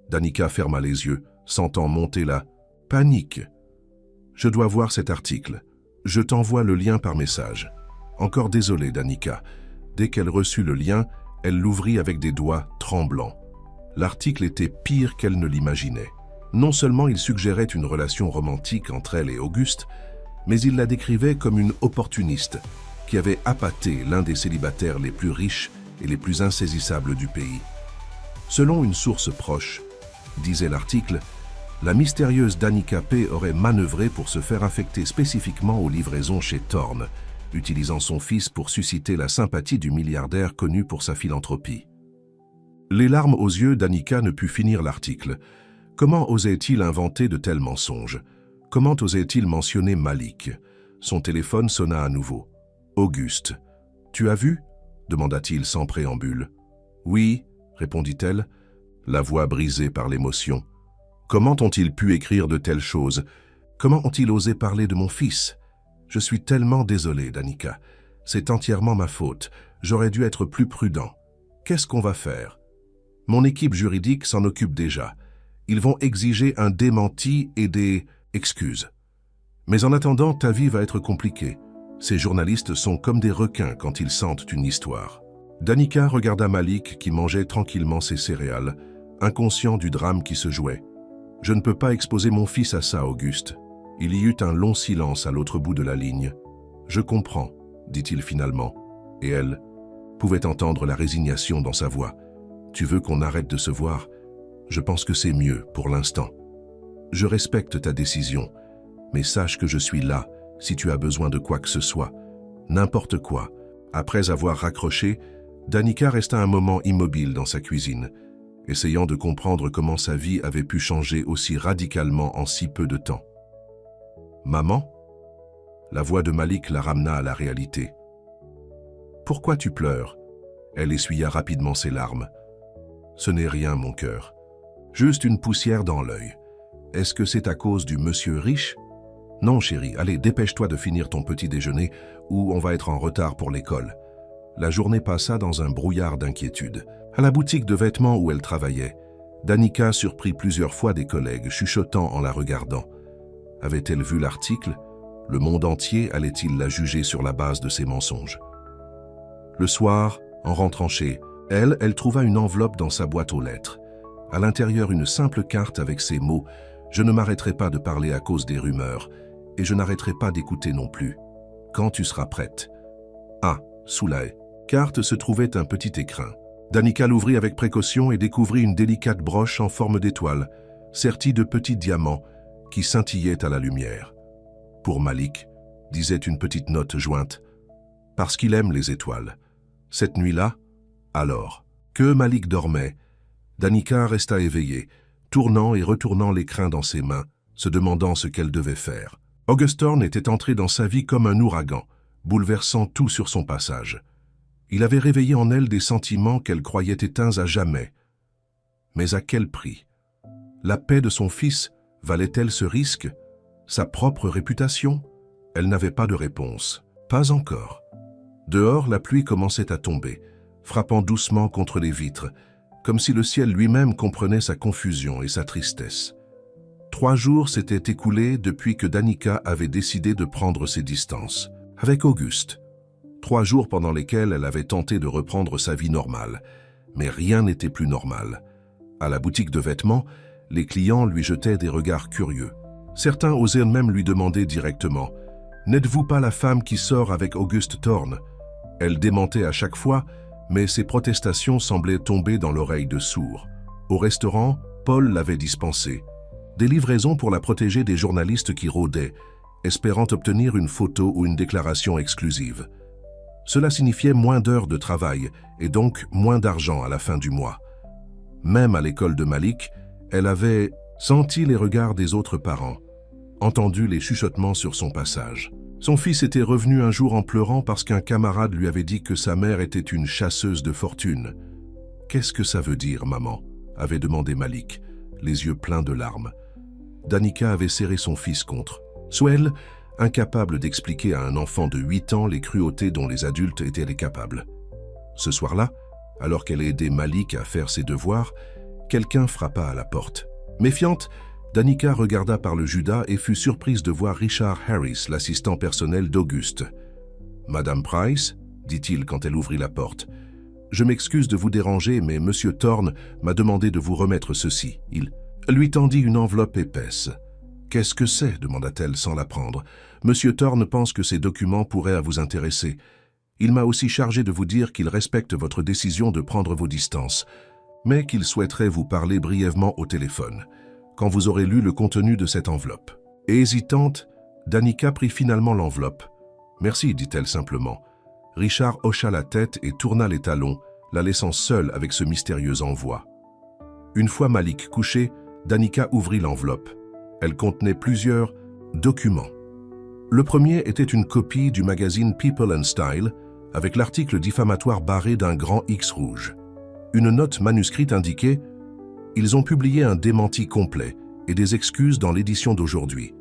Danica ferma les yeux, sentant monter la panique. « Je dois voir cet article. Je t'envoie le lien par message. » Encore désolé, Danica. Dès qu'elle reçut le lien, elle l'ouvrit avec des doigts tremblants. L'article était pire qu'elle ne l'imaginait. Non seulement il suggérait une relation romantique entre elle et Auguste, mais il la décrivait comme une opportuniste qui avait appâté l'un des célibataires les plus riches et les plus insaisissables du pays. Selon une source proche, disait l'article, la mystérieuse Danica P. aurait manœuvré pour se faire affecter spécifiquement aux livraisons chez Thorne, utilisant son fils pour susciter la sympathie du milliardaire connu pour sa philanthropie. Les larmes aux yeux, Danica ne put finir l'article. Comment osait-il inventer de tels mensonges? Comment osait-il mentionner Malik? Son téléphone sonna à nouveau. « Auguste. Tu as vu ?» demanda-t-il sans préambule. « Oui, » répondit-elle, la voix brisée par l'émotion. « Comment ont-ils pu écrire de telles choses? Comment ont-ils osé parler de mon fils? Je suis tellement désolé, Danica. C'est entièrement ma faute. J'aurais dû être plus prudent. Qu'est-ce qu'on va faire? Mon équipe juridique s'en occupe déjà. Ils vont exiger un démenti et des excuses. Mais en attendant, ta vie va être compliquée. Ces journalistes sont comme des requins quand ils sentent une histoire. » Danica regarda Malik qui mangeait tranquillement ses céréales, inconscient du drame qui se jouait. « Je ne peux pas exposer mon fils à ça, Auguste. » Il y eut un long silence à l'autre bout de la ligne. « Je comprends, » dit-il finalement, et elle pouvait entendre la résignation dans sa voix. « Tu veux qu'on arrête de se voir? Je pense que c'est mieux pour l'instant. Je respecte ta décision, mais sache que je suis là si tu as besoin de quoi que ce soit, n'importe quoi. » Après avoir raccroché, Danica resta un moment immobile dans sa cuisine, essayant de comprendre comment sa vie avait pu changer aussi radicalement en si peu de temps. « Maman ?» La voix de Malik la ramena à la réalité. « Pourquoi tu pleures ?» Elle essuya rapidement ses larmes. « Ce n'est rien, mon cœur. Juste une poussière dans l'œil. Est-ce que c'est à cause du monsieur riche ? Non, chérie, allez, dépêche-toi de finir ton petit déjeuner ou on va être en retard pour l'école. » La journée passa dans un brouillard d'inquiétude. À la boutique de vêtements où elle travaillait, Danica surprit plusieurs fois des collègues chuchotant en la regardant. Avait-elle vu l'article? Le monde entier allait-il la juger sur la base de ses mensonges? Le soir, en rentrant chez elle, elle trouva une enveloppe dans sa boîte aux lettres. À l'intérieur, une simple carte avec ces mots « Je ne m'arrêterai pas de parler à cause des rumeurs, et je n'arrêterai pas d'écouter non plus. Quand tu seras prête. » Ah, sous la carte se trouvait un petit écrin. Danica l'ouvrit avec précaution et découvrit une délicate broche en forme d'étoile, sertie de petits diamants qui scintillaient à la lumière. « Pour Malik », disait une petite note jointe, « parce qu'il aime les étoiles. » Cette nuit-là, alors, que Malik dormait, Danica resta éveillée, tournant et retournant l'écrin dans ses mains, se demandant ce qu'elle devait faire. August Thorne était entré dans sa vie comme un ouragan, bouleversant tout sur son passage. Il avait réveillé en elle des sentiments qu'elle croyait éteints à jamais. Mais à quel prix? La paix de son fils valait-elle ce risque? Sa propre réputation? Elle n'avait pas de réponse. Pas encore. Dehors, la pluie commençait à tomber, frappant doucement contre les vitres, comme si le ciel lui-même comprenait sa confusion et sa tristesse. 3 jours s'étaient écoulés depuis que Danica avait décidé de prendre ses distances, avec Auguste. 3 jours pendant lesquels elle avait tenté de reprendre sa vie normale, mais rien n'était plus normal. À la boutique de vêtements, Les clients lui jetaient des regards curieux. Certains osaient même lui demander directement « N'êtes-vous pas la femme qui sort avec Auguste Thorne ?» Elle démentait à chaque fois, mais ses protestations semblaient tomber dans l'oreille de sourds. Au restaurant, Paul l'avait dispensée. Des livraisons pour la protéger des journalistes qui rôdaient, espérant obtenir une photo ou une déclaration exclusive. Cela signifiait moins d'heures de travail et donc moins d'argent à la fin du mois. Même à l'école de Malik, elle avait senti les regards des autres parents, entendu les chuchotements sur son passage. Son fils était revenu un jour en pleurant parce qu'un camarade lui avait dit que sa mère était une chasseuse de fortune. « Qu'est-ce que ça veut dire, maman ?» avait demandé Malik, les yeux pleins de larmes. Danica avait serré son fils contre. Souel, incapable d'expliquer à un enfant de 8 ans les cruautés dont les adultes étaient capables. Ce soir-là, alors qu'elle aidait Malik à faire ses devoirs, quelqu'un frappa à la porte. Méfiante, Danica regarda par le judas et fut surprise de voir Richard Harris, l'assistant personnel d'Auguste. « Madame Price ?» dit-il quand elle ouvrit la porte. « Je m'excuse de vous déranger, mais Monsieur Thorne m'a demandé de vous remettre ceci. » Il lui tendit une enveloppe épaisse. « Qu'est-ce que c'est ?» demanda-t-elle sans la prendre. « Monsieur Thorne pense que ces documents pourraient vous intéresser. Il m'a aussi chargé de vous dire qu'il respecte votre décision de prendre vos distances, mais qu'il souhaiterait vous parler brièvement au téléphone, quand vous aurez lu le contenu de cette enveloppe. » Et hésitante, Danica prit finalement l'enveloppe. « Merci, dit-elle simplement. » Richard hocha la tête et tourna les talons, la laissant seule avec ce mystérieux envoi. Une fois Malik couché, Danica ouvrit l'enveloppe. Elle contenait plusieurs documents. Le premier était une copie du magazine People and Style, avec l'article diffamatoire barré d'un grand X rouge. Une note manuscrite indiquait « Ils ont publié un démenti complet et des excuses dans l'édition d'aujourd'hui. »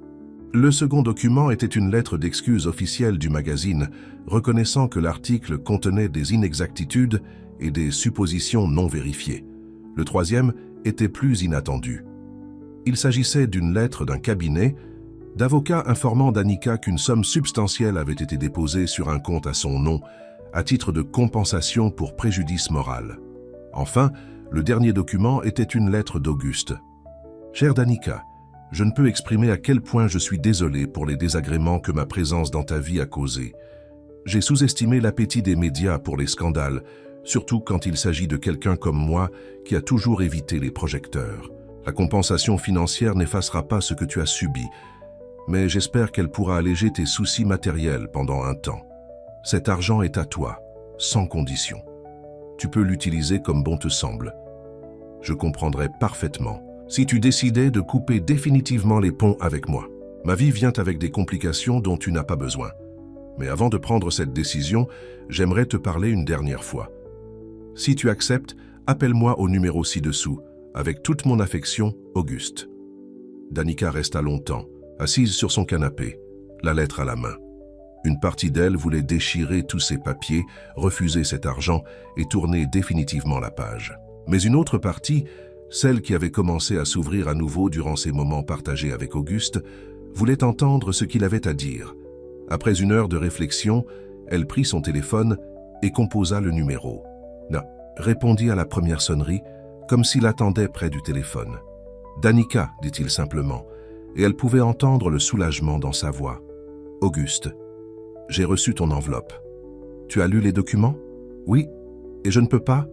Le second document était une lettre d'excuse officielle du magazine, reconnaissant que l'article contenait des inexactitudes et des suppositions non vérifiées. Le troisième était plus inattendu. Il s'agissait d'une lettre d'un cabinet d'avocats informant Danica qu'une somme substantielle avait été déposée sur un compte à son nom, à titre de compensation pour préjudice moral. Enfin, le dernier document était une lettre d'Auguste. « Chère Danica, je ne peux exprimer à quel point je suis désolé pour les désagréments que ma présence dans ta vie a causés. J'ai sous-estimé l'appétit des médias pour les scandales, surtout quand il s'agit de quelqu'un comme moi qui a toujours évité les projecteurs. La compensation financière n'effacera pas ce que tu as subi, mais j'espère qu'elle pourra alléger tes soucis matériels pendant un temps. Cet argent est à toi, sans condition. Tu peux l'utiliser comme bon te semble. Je comprendrai parfaitement si tu décidais de couper définitivement les ponts avec moi. Ma vie vient avec des complications dont tu n'as pas besoin. Mais avant de prendre cette décision, j'aimerais te parler une dernière fois. Si tu acceptes, appelle-moi au numéro ci-dessous. Avec toute mon affection, Auguste. » Danica resta longtemps, assise sur son canapé, la lettre à la main. Une partie d'elle voulait déchirer tous ses papiers, refuser cet argent et tourner définitivement la page. Mais une autre partie, celle qui avait commencé à s'ouvrir à nouveau durant ces moments partagés avec Auguste, voulait entendre ce qu'il avait à dire. Après une heure de réflexion, elle prit son téléphone et composa le numéro. « Non », répondit à la première sonnerie, comme s'il attendait près du téléphone. « Danica », dit-il simplement, et elle pouvait entendre le soulagement dans sa voix. « Auguste, j'ai reçu ton enveloppe. Tu as lu les documents ? » ?»« Oui, et je ne peux pas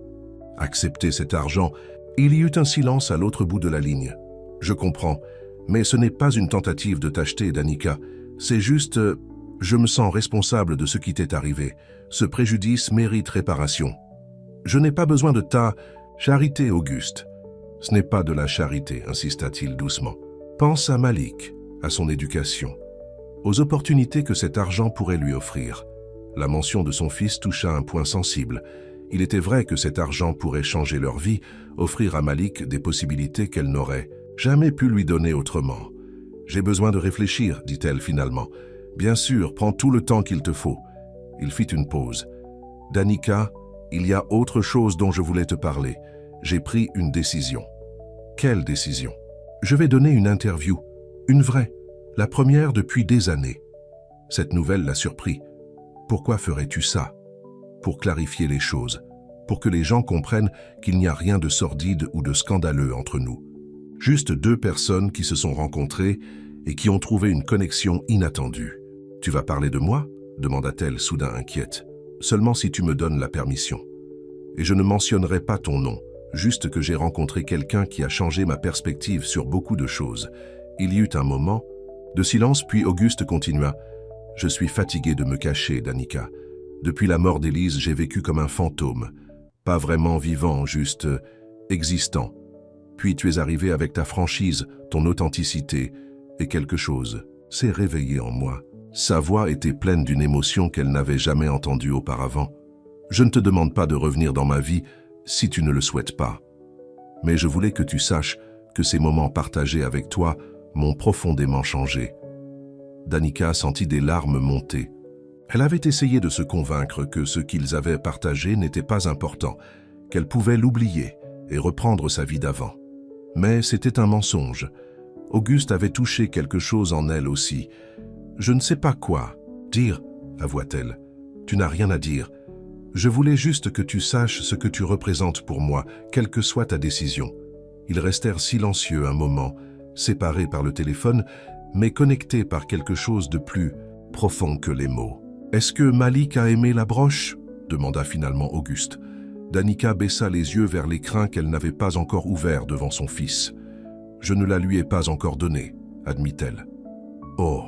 accepter cet argent. » Il y eut un silence à l'autre bout de la ligne. « Je comprends, mais ce n'est pas une tentative de t'acheter, Danica. C'est juste... je me sens responsable de ce qui t'est arrivé. Ce préjudice mérite réparation. Je n'ai pas besoin de ta charité, Auguste. » « Ce n'est pas de la charité, insista-t-il doucement. Pense à Malik, à son éducation, aux opportunités que cet argent pourrait lui offrir. » La mention de son fils toucha un point sensible. Il était vrai que cet argent pourrait changer leur vie, offrir à Malik des possibilités qu'elle n'aurait jamais pu lui donner autrement. « J'ai besoin de réfléchir, dit-elle finalement. Bien sûr, prends tout le temps qu'il te faut. » Il fit une pause. « Danica, il y a autre chose dont je voulais te parler. J'ai pris une décision. » « Quelle décision ? » « Je vais donner une interview, une vraie, la première depuis des années. » Cette nouvelle l'a surpris. « Pourquoi ferais-tu ça ? » « Pour clarifier les choses, pour que les gens comprennent qu'il n'y a rien de sordide ou de scandaleux entre nous. Juste deux personnes qui se sont rencontrées et qui ont trouvé une connexion inattendue. « Tu vas parler de moi ?» demanda-t-elle soudain inquiète. « Seulement si tu me donnes la permission. Et je ne mentionnerai pas ton nom, juste que j'ai rencontré quelqu'un qui a changé ma perspective sur beaucoup de choses. » Il y eut un moment de silence, puis Auguste continua. « Je suis fatigué de me cacher, Danica. Depuis la mort d'Élise, j'ai vécu comme un fantôme. Pas vraiment vivant, juste existant. Puis tu es arrivé avec ta franchise, ton authenticité, et quelque chose s'est réveillé en moi. » Sa voix était pleine d'une émotion qu'elle n'avait jamais entendue auparavant. « Je ne te demande pas de revenir dans ma vie si tu ne le souhaites pas. Mais je voulais que tu saches que ces moments partagés avec toi m'ont profondément changé. » Danica sentit des larmes monter. Elle avait essayé de se convaincre que ce qu'ils avaient partagé n'était pas important, qu'elle pouvait l'oublier et reprendre sa vie d'avant. Mais c'était un mensonge. Auguste avait touché quelque chose en elle aussi. « Je ne sais pas quoi dire, » avoua-t-elle. « Tu n'as rien à dire. Je voulais juste que tu saches ce que tu représentes pour moi, quelle que soit ta décision. » Ils restèrent silencieux un moment, séparés par le téléphone, mais connectés par quelque chose de plus profond que les mots. « Est-ce que Malik a aimé la broche ?» demanda finalement Auguste. Danica baissa les yeux vers l'écrin qu'elle n'avait pas encore ouvert devant son fils. « Je ne la lui ai pas encore donnée, » admit-elle. « Oh !»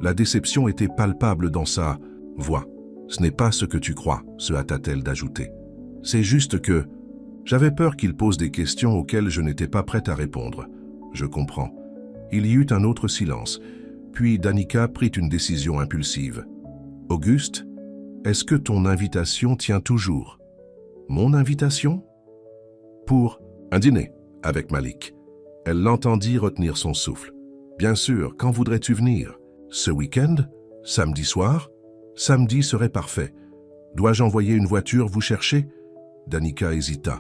La déception était palpable dans sa voix. « Ce n'est pas ce que tu crois, » se hâta-t-elle d'ajouter. « C'est juste que j'avais peur qu'il pose des questions auxquelles je n'étais pas prête à répondre. Je comprends. » Il y eut un autre silence, puis Danica prit une décision impulsive. « Auguste, est-ce que ton invitation tient toujours ?»« Mon invitation ?»« Pour un dîner avec Malik. » Elle l'entendit retenir son souffle. « Bien sûr, quand voudrais-tu venir ? Ce week-end ? Samedi soir ? Samedi serait parfait. Dois-je envoyer une voiture vous chercher ?» Danica hésita.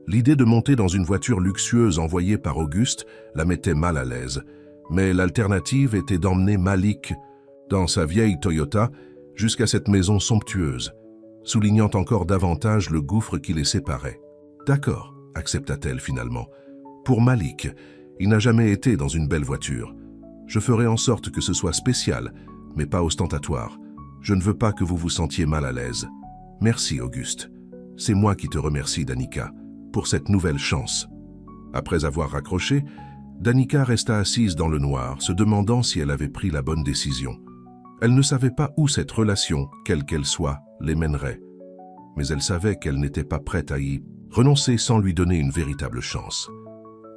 L'idée de monter dans une voiture luxueuse envoyée par Auguste la mettait mal à l'aise. Mais l'alternative était d'emmener Malik dans sa vieille Toyota jusqu'à cette maison somptueuse, soulignant encore davantage le gouffre qui les séparait. « D'accord, » accepta-t-elle finalement. « Pour Malik, il n'a jamais été dans une belle voiture. Je ferai en sorte que ce soit spécial, mais pas ostentatoire. Je ne veux pas que vous vous sentiez mal à l'aise. Merci, Auguste. C'est moi qui te remercie, Danica, pour cette nouvelle chance. » Après avoir raccroché, Danica resta assise dans le noir, se demandant si elle avait pris la bonne décision. Elle ne savait pas où cette relation, quelle qu'elle soit, les mènerait. Mais elle savait qu'elle n'était pas prête à y renoncer sans lui donner une véritable chance.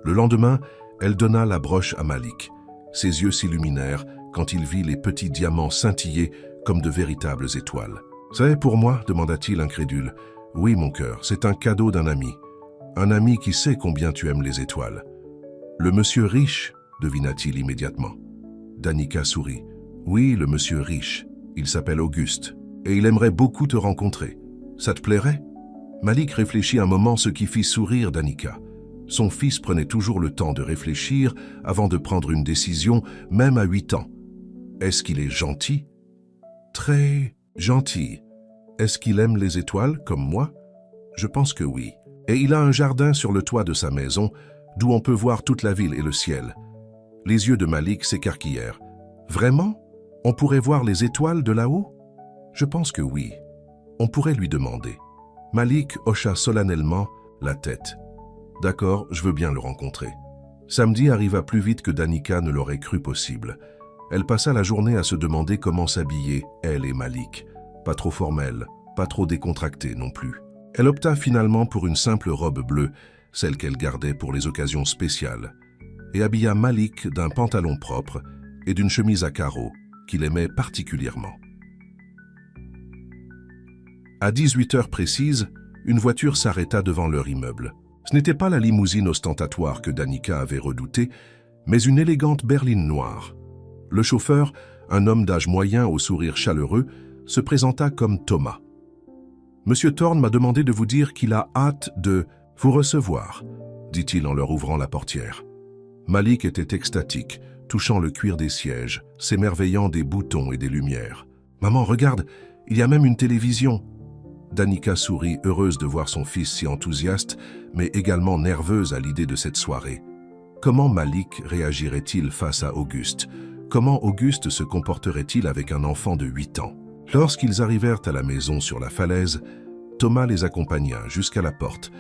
Le lendemain, elle donna la broche à Malik. Ses yeux s'illuminèrent quand il vit les petits diamants scintiller comme de véritables étoiles. « C'est pour moi ?» demanda-t-il incrédule. « Oui, mon cœur, c'est un cadeau d'un ami. Un ami qui sait combien tu aimes les étoiles. »« Le monsieur riche ?» devina-t-il immédiatement. Danica sourit. « Oui, le monsieur riche. Il s'appelle Auguste. Et il aimerait beaucoup te rencontrer. Ça te plairait ?» Malik réfléchit un moment, ce qui fit sourire Danica. Son fils prenait toujours le temps de réfléchir avant de prendre une décision, même à 8 ans. Est-ce qu'il est gentil ? Très gentil. Est-ce qu'il aime les étoiles, comme moi ? Je pense que oui. Et il a un jardin sur le toit de sa maison, d'où on peut voir toute la ville et le ciel. Les yeux de Malik s'écarquillèrent. Vraiment ? On pourrait voir les étoiles de là-haut ? Je pense que oui. On pourrait lui demander. Malik hocha solennellement la tête. D'accord, je veux bien le rencontrer. Samedi arriva plus vite que Danica ne l'aurait cru possible. Elle passa la journée à se demander comment s'habiller, elle et Malik. Pas trop formelle, pas trop décontractée non plus. Elle opta finalement pour une simple robe bleue, celle qu'elle gardait pour les occasions spéciales, et habilla Malik d'un pantalon propre et d'une chemise à carreaux qu'il aimait particulièrement. À 18 heures précises, une voiture s'arrêta devant leur immeuble. Ce n'était pas la limousine ostentatoire que Danica avait redoutée, mais une élégante berline noire. Le chauffeur, un homme d'âge moyen au sourire chaleureux, se présenta comme Thomas. « Monsieur Thorne m'a demandé de vous dire qu'il a hâte de vous recevoir, » dit-il en leur ouvrant la portière. Malik était extatique, touchant le cuir des sièges, s'émerveillant des boutons et des lumières. « Maman, regarde, il y a même une télévision !» Danica sourit, heureuse de voir son fils si enthousiaste, mais également nerveuse à l'idée de cette soirée. Comment Malik réagirait-il face à Auguste? Comment Auguste se comporterait-il avec un enfant de 8 ans? Lorsqu'ils arrivèrent à la maison sur la falaise, Thomas les accompagna jusqu'à la porte,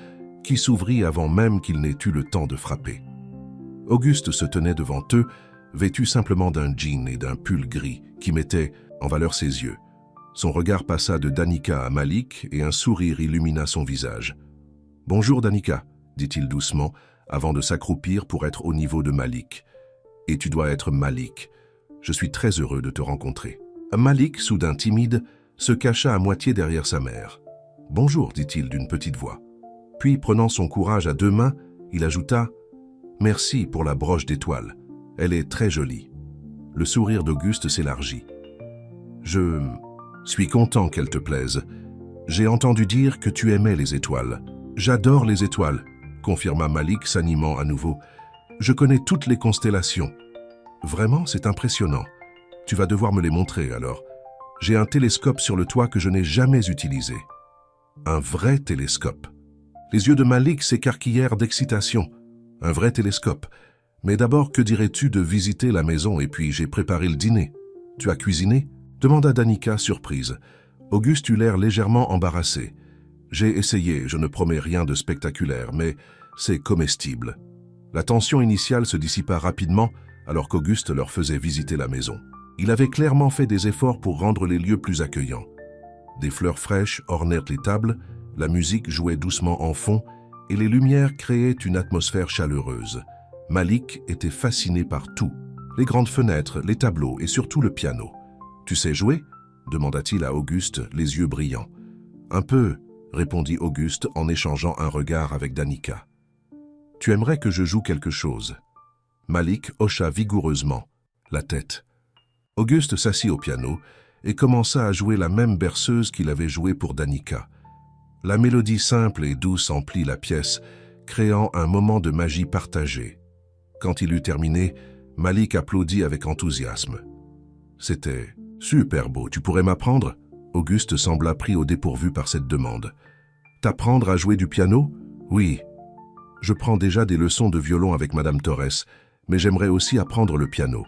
qui s'ouvrit avant même qu'il n'ait eu le temps de frapper. Auguste se tenait devant eux, vêtu simplement d'un jean et d'un pull gris qui mettait en valeur ses yeux. Son regard passa de Danica à Malik et un sourire illumina son visage. « Bonjour Danica », dit-il doucement, avant de s'accroupir pour être au niveau de Malik. « Et tu dois être Malik. Je suis très heureux de te rencontrer. » Malik, soudain timide, se cacha à moitié derrière sa mère. « Bonjour », dit-il d'une petite voix. Puis, prenant son courage à 2 mains, il ajouta « Merci pour la broche d'étoiles. Elle est très jolie. » Le sourire d'Auguste s'élargit. « Je suis content qu'elle te plaise. J'ai entendu dire que tu aimais les étoiles. »« J'adore les étoiles », confirma Malik s'animant à nouveau. « Je connais toutes les constellations. Vraiment, c'est impressionnant. Tu vas devoir me les montrer alors. J'ai un télescope sur le toit que je n'ai jamais utilisé. » Un vrai télescope. Les yeux de Malik s'écarquillèrent d'excitation. Un vrai télescope. Mais d'abord, que dirais-tu de visiter la maison et puis j'ai préparé le dîner? Tu as cuisiné? Demanda Danica, surprise. Auguste eut l'air légèrement embarrassé. J'ai essayé, je ne promets rien de spectaculaire, mais c'est comestible. La tension initiale se dissipa rapidement alors qu'Auguste leur faisait visiter la maison. Il avait clairement fait des efforts pour rendre les lieux plus accueillants. Des fleurs fraîches ornèrent les tables, la musique jouait doucement en fond et les lumières créaient une atmosphère chaleureuse. Malik était fasciné par tout, les grandes fenêtres, les tableaux et surtout le piano. « Tu sais jouer » demanda-t-il à Auguste, les yeux brillants. « Un peu » répondit Auguste en échangeant un regard avec Danica. « Tu aimerais que je joue quelque chose ?» Malik hocha vigoureusement la tête. Auguste s'assit au piano et commença à jouer la même berceuse qu'il avait jouée pour Danica. La mélodie simple et douce emplit la pièce, créant un moment de magie partagée. Quand il eut terminé, Malik applaudit avec enthousiasme. « C'était super beau, tu pourrais m'apprendre ?» Auguste sembla pris au dépourvu par cette demande. « T'apprendre à jouer du piano ?»« Oui. Je prends déjà des leçons de violon avec Madame Torres, mais j'aimerais aussi apprendre le piano. »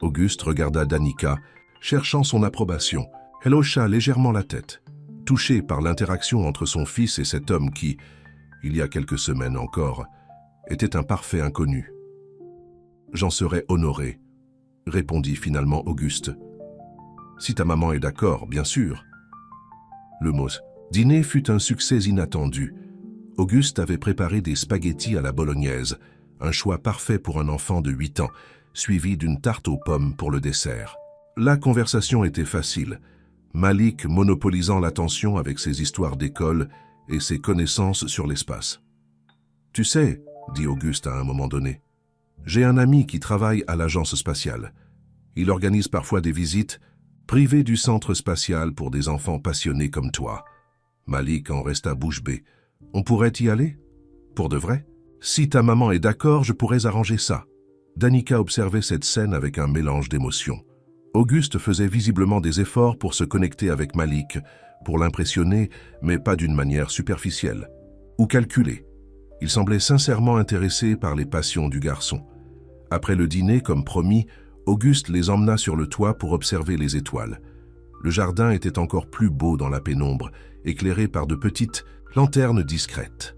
Auguste regarda Danica, cherchant son approbation. Elle hocha légèrement la tête, touchée par l'interaction entre son fils et cet homme qui, il y a quelques semaines encore, était un parfait inconnu. « J'en serais honoré, » répondit finalement Auguste. « Si ta maman est d'accord, bien sûr. » Le dîner fut un succès inattendu. Auguste avait préparé des spaghettis à la bolognaise, un choix parfait pour un enfant de 8 ans, suivi d'une tarte aux pommes pour le dessert. La conversation était facile, Malik monopolisant l'attention avec ses histoires d'école et ses connaissances sur l'espace. « Tu sais, » dit Auguste à un moment donné, « j'ai un ami qui travaille à l'agence spatiale. Il organise parfois des visites privées du centre spatial pour des enfants passionnés comme toi. » Malik en resta bouche bée. « On pourrait y aller? Pour de vrai? Si ta maman est d'accord, je pourrais arranger ça. » Danica observait cette scène avec un mélange d'émotions. Auguste faisait visiblement des efforts pour se connecter avec Malik, pour l'impressionner, mais pas d'une manière superficielle ou calculée. Il semblait sincèrement intéressé par les passions du garçon. Après le dîner, comme promis, Auguste les emmena sur le toit pour observer les étoiles. Le jardin était encore plus beau dans la pénombre, éclairé par de petites lanternes discrètes.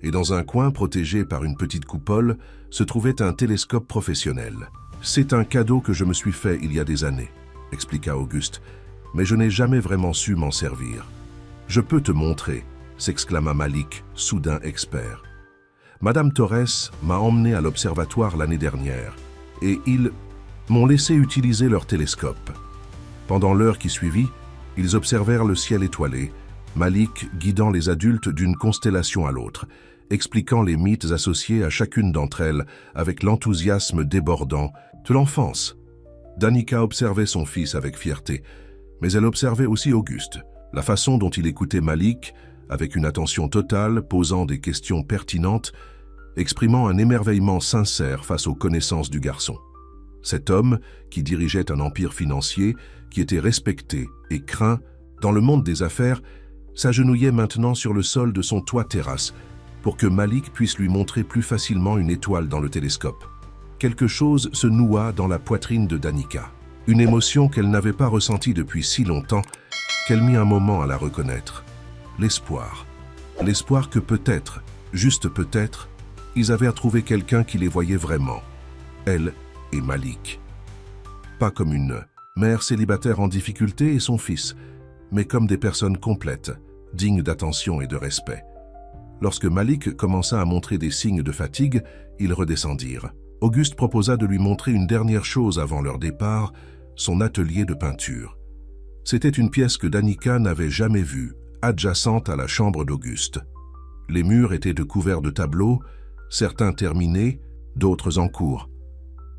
Et dans un coin protégé par une petite coupole se trouvait un télescope professionnel. « C'est un cadeau que je me suis fait il y a des années », expliqua Auguste, « mais je n'ai jamais vraiment su m'en servir. »« Je peux te montrer », s'exclama Malik, soudain expert. « Madame Torres m'a emmené à l'observatoire l'année dernière et ils m'ont laissé utiliser leur télescope. Pendant l'heure qui suivit, ils observèrent le ciel étoilé, Malik guidant les adultes d'une constellation à l'autre, expliquant les mythes associés à chacune d'entre elles avec l'enthousiasme débordant de l'enfance. Danica observait son fils avec fierté, mais elle observait aussi Auguste, la façon dont il écoutait Malik, avec une attention totale, posant des questions pertinentes, exprimant un émerveillement sincère face aux connaissances du garçon. Cet homme, qui dirigeait un empire financier, qui était respecté et craint dans le monde des affaires, s'agenouillait maintenant sur le sol de son toit-terrasse, pour que Malik puisse lui montrer plus facilement une étoile dans le télescope. Quelque chose se noua dans la poitrine de Danica. Une émotion qu'elle n'avait pas ressentie depuis si longtemps qu'elle mit un moment à la reconnaître. L'espoir. L'espoir que peut-être, juste peut-être, ils avaient à trouver quelqu'un qui les voyait vraiment. Elle et Malik. Pas comme une mère célibataire en difficulté et son fils, mais comme des personnes complètes, dignes d'attention et de respect. Lorsque Malik commença à montrer des signes de fatigue, ils redescendirent. Auguste proposa de lui montrer une dernière chose avant leur départ, son atelier de peinture. C'était une pièce que Danica n'avait jamais vue, adjacente à la chambre d'Auguste. Les murs étaient couverts de tableaux, certains terminés, d'autres en cours.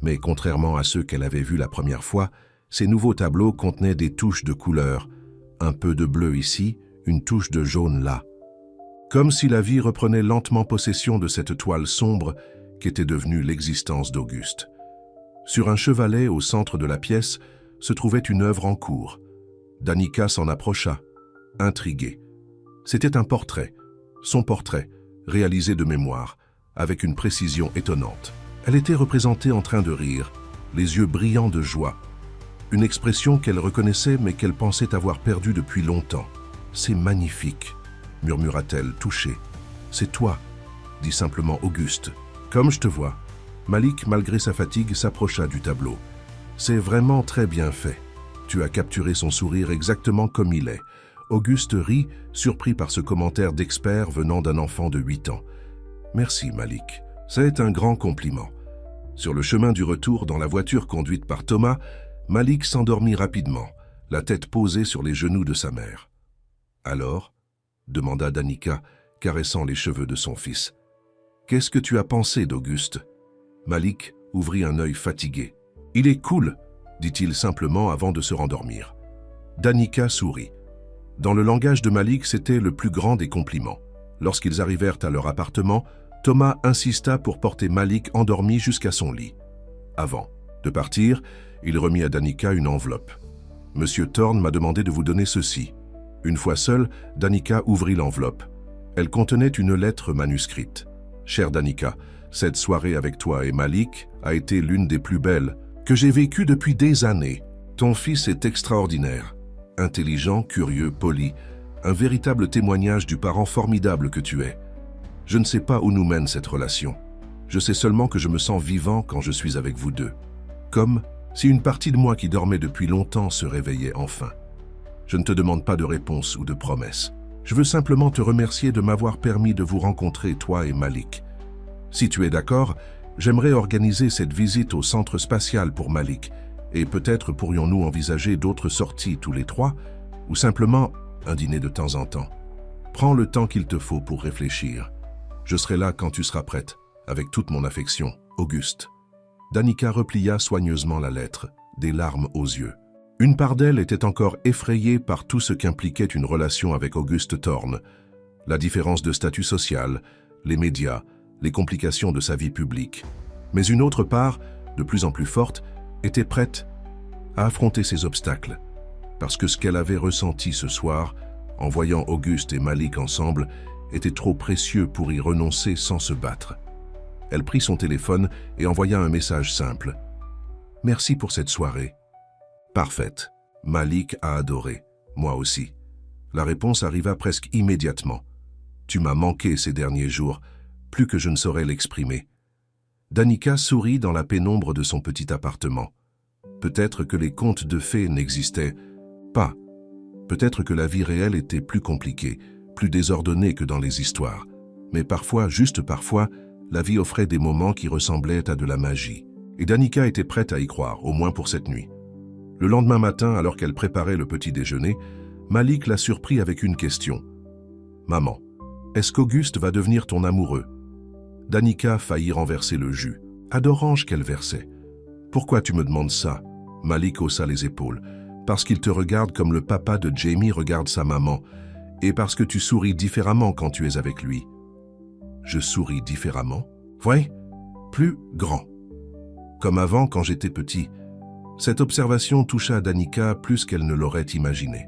Mais contrairement à ceux qu'elle avait vus la première fois, ces nouveaux tableaux contenaient des touches de couleurs, un peu de bleu ici, une touche de jaune là. Comme si la vie reprenait lentement possession de cette toile sombre qu'était devenue l'existence d'Auguste. Sur un chevalet au centre de la pièce se trouvait une œuvre en cours. Danica s'en approcha, intriguée. C'était un portrait, son portrait, réalisé de mémoire, avec une précision étonnante. Elle était représentée en train de rire, les yeux brillants de joie. Une expression qu'elle reconnaissait mais qu'elle pensait avoir perdue depuis longtemps. « C'est magnifique », murmura-t-elle, touchée. « C'est toi », dit simplement Auguste. « Comme je te vois ». Malik, malgré sa fatigue, s'approcha du tableau. « C'est vraiment très bien fait. Tu as capturé son sourire exactement comme il est. » Auguste rit, surpris par ce commentaire d'expert venant d'un enfant de 8 ans. « Merci, Malik. C'est un grand compliment. » Sur le chemin du retour dans la voiture conduite par Thomas, Malik s'endormit rapidement, la tête posée sur les genoux de sa mère. « Alors ?» demanda Danica, caressant les cheveux de son fils. « Qu'est-ce que tu as pensé d'Auguste ?» Malik ouvrit un œil fatigué. « Il est cool !» dit-il simplement avant de se rendormir. Danica sourit. Dans le langage de Malik, c'était le plus grand des compliments. Lorsqu'ils arrivèrent à leur appartement, Thomas insista pour porter Malik endormi jusqu'à son lit. Avant de partir, il remit à Danica une enveloppe. « Monsieur Thorne m'a demandé de vous donner ceci. » Une fois seule, Danica ouvrit l'enveloppe. Elle contenait une lettre manuscrite. « Chère Danica, cette soirée avec toi et Malik a été l'une des plus belles que j'ai vécues depuis des années. Ton fils est extraordinaire, intelligent, curieux, poli, un véritable témoignage du parent formidable que tu es. Je ne sais pas où nous mène cette relation. Je sais seulement que je me sens vivant quand je suis avec vous deux. Comme si une partie de moi qui dormait depuis longtemps se réveillait enfin. Je ne te demande pas de réponse ou de promesse. Je veux simplement te remercier de m'avoir permis de vous rencontrer, toi et Malik. Si tu es d'accord, j'aimerais organiser cette visite au centre spatial pour Malik, et peut-être pourrions-nous envisager d'autres sorties tous les trois, ou simplement un dîner de temps en temps. Prends le temps qu'il te faut pour réfléchir. Je serai là quand tu seras prête, avec toute mon affection, Auguste. Danica replia soigneusement la lettre, des larmes aux yeux. Une part d'elle était encore effrayée par tout ce qu'impliquait une relation avec Auguste Thorne, la différence de statut social, les médias, les complications de sa vie publique. Mais une autre part, de plus en plus forte, était prête à affronter ces obstacles, parce que ce qu'elle avait ressenti ce soir, en voyant Auguste et Malik ensemble, était trop précieux pour y renoncer sans se battre. Elle prit son téléphone et envoya un message simple. « Merci pour cette soirée. » Parfaite. Malik a adoré. Moi aussi. La réponse arriva presque immédiatement. « Tu m'as manqué ces derniers jours, plus que je ne saurais l'exprimer. » Danica sourit dans la pénombre de son petit appartement. Peut-être que les contes de fées n'existaient pas. Peut-être que la vie réelle était plus compliquée, plus désordonnée que dans les histoires. Mais parfois, juste parfois, la vie offrait des moments qui ressemblaient à de la magie. Et Danica était prête à y croire, au moins pour cette nuit. Le lendemain matin, alors qu'elle préparait le petit déjeuner, Malik la surprit avec une question. « Maman, est-ce qu'Auguste va devenir ton amoureux ?» Danica faillit renverser le jus. « À d'orange qu'elle versait. »« Pourquoi tu me demandes ça ?» Malik haussa les épaules. « Parce qu'il te regarde comme le papa de Jamie regarde sa maman, et parce que tu souris différemment quand tu es avec lui. »« Je souris différemment ?»« Oui, plus grand. Comme avant quand j'étais petit. » Cette observation toucha Danica plus qu'elle ne l'aurait imaginé.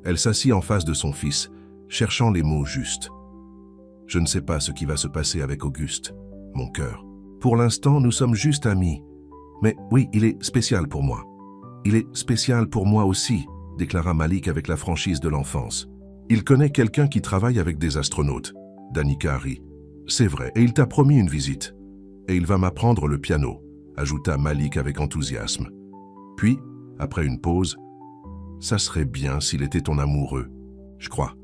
Elle s'assit en face de son fils, cherchant les mots justes. « Je ne sais pas ce qui va se passer avec Auguste, mon cœur. Pour l'instant, nous sommes juste amis. Mais oui, il est spécial pour moi. Il est spécial pour moi aussi, déclara Malik avec la franchise de l'enfance. Il connaît quelqu'un qui travaille avec des astronautes. Danica rit. C'est vrai, et il t'a promis une visite. Et il va m'apprendre le piano, ajouta Malik avec enthousiasme. Puis, après une pause, ça serait bien s'il était ton amoureux. Je crois.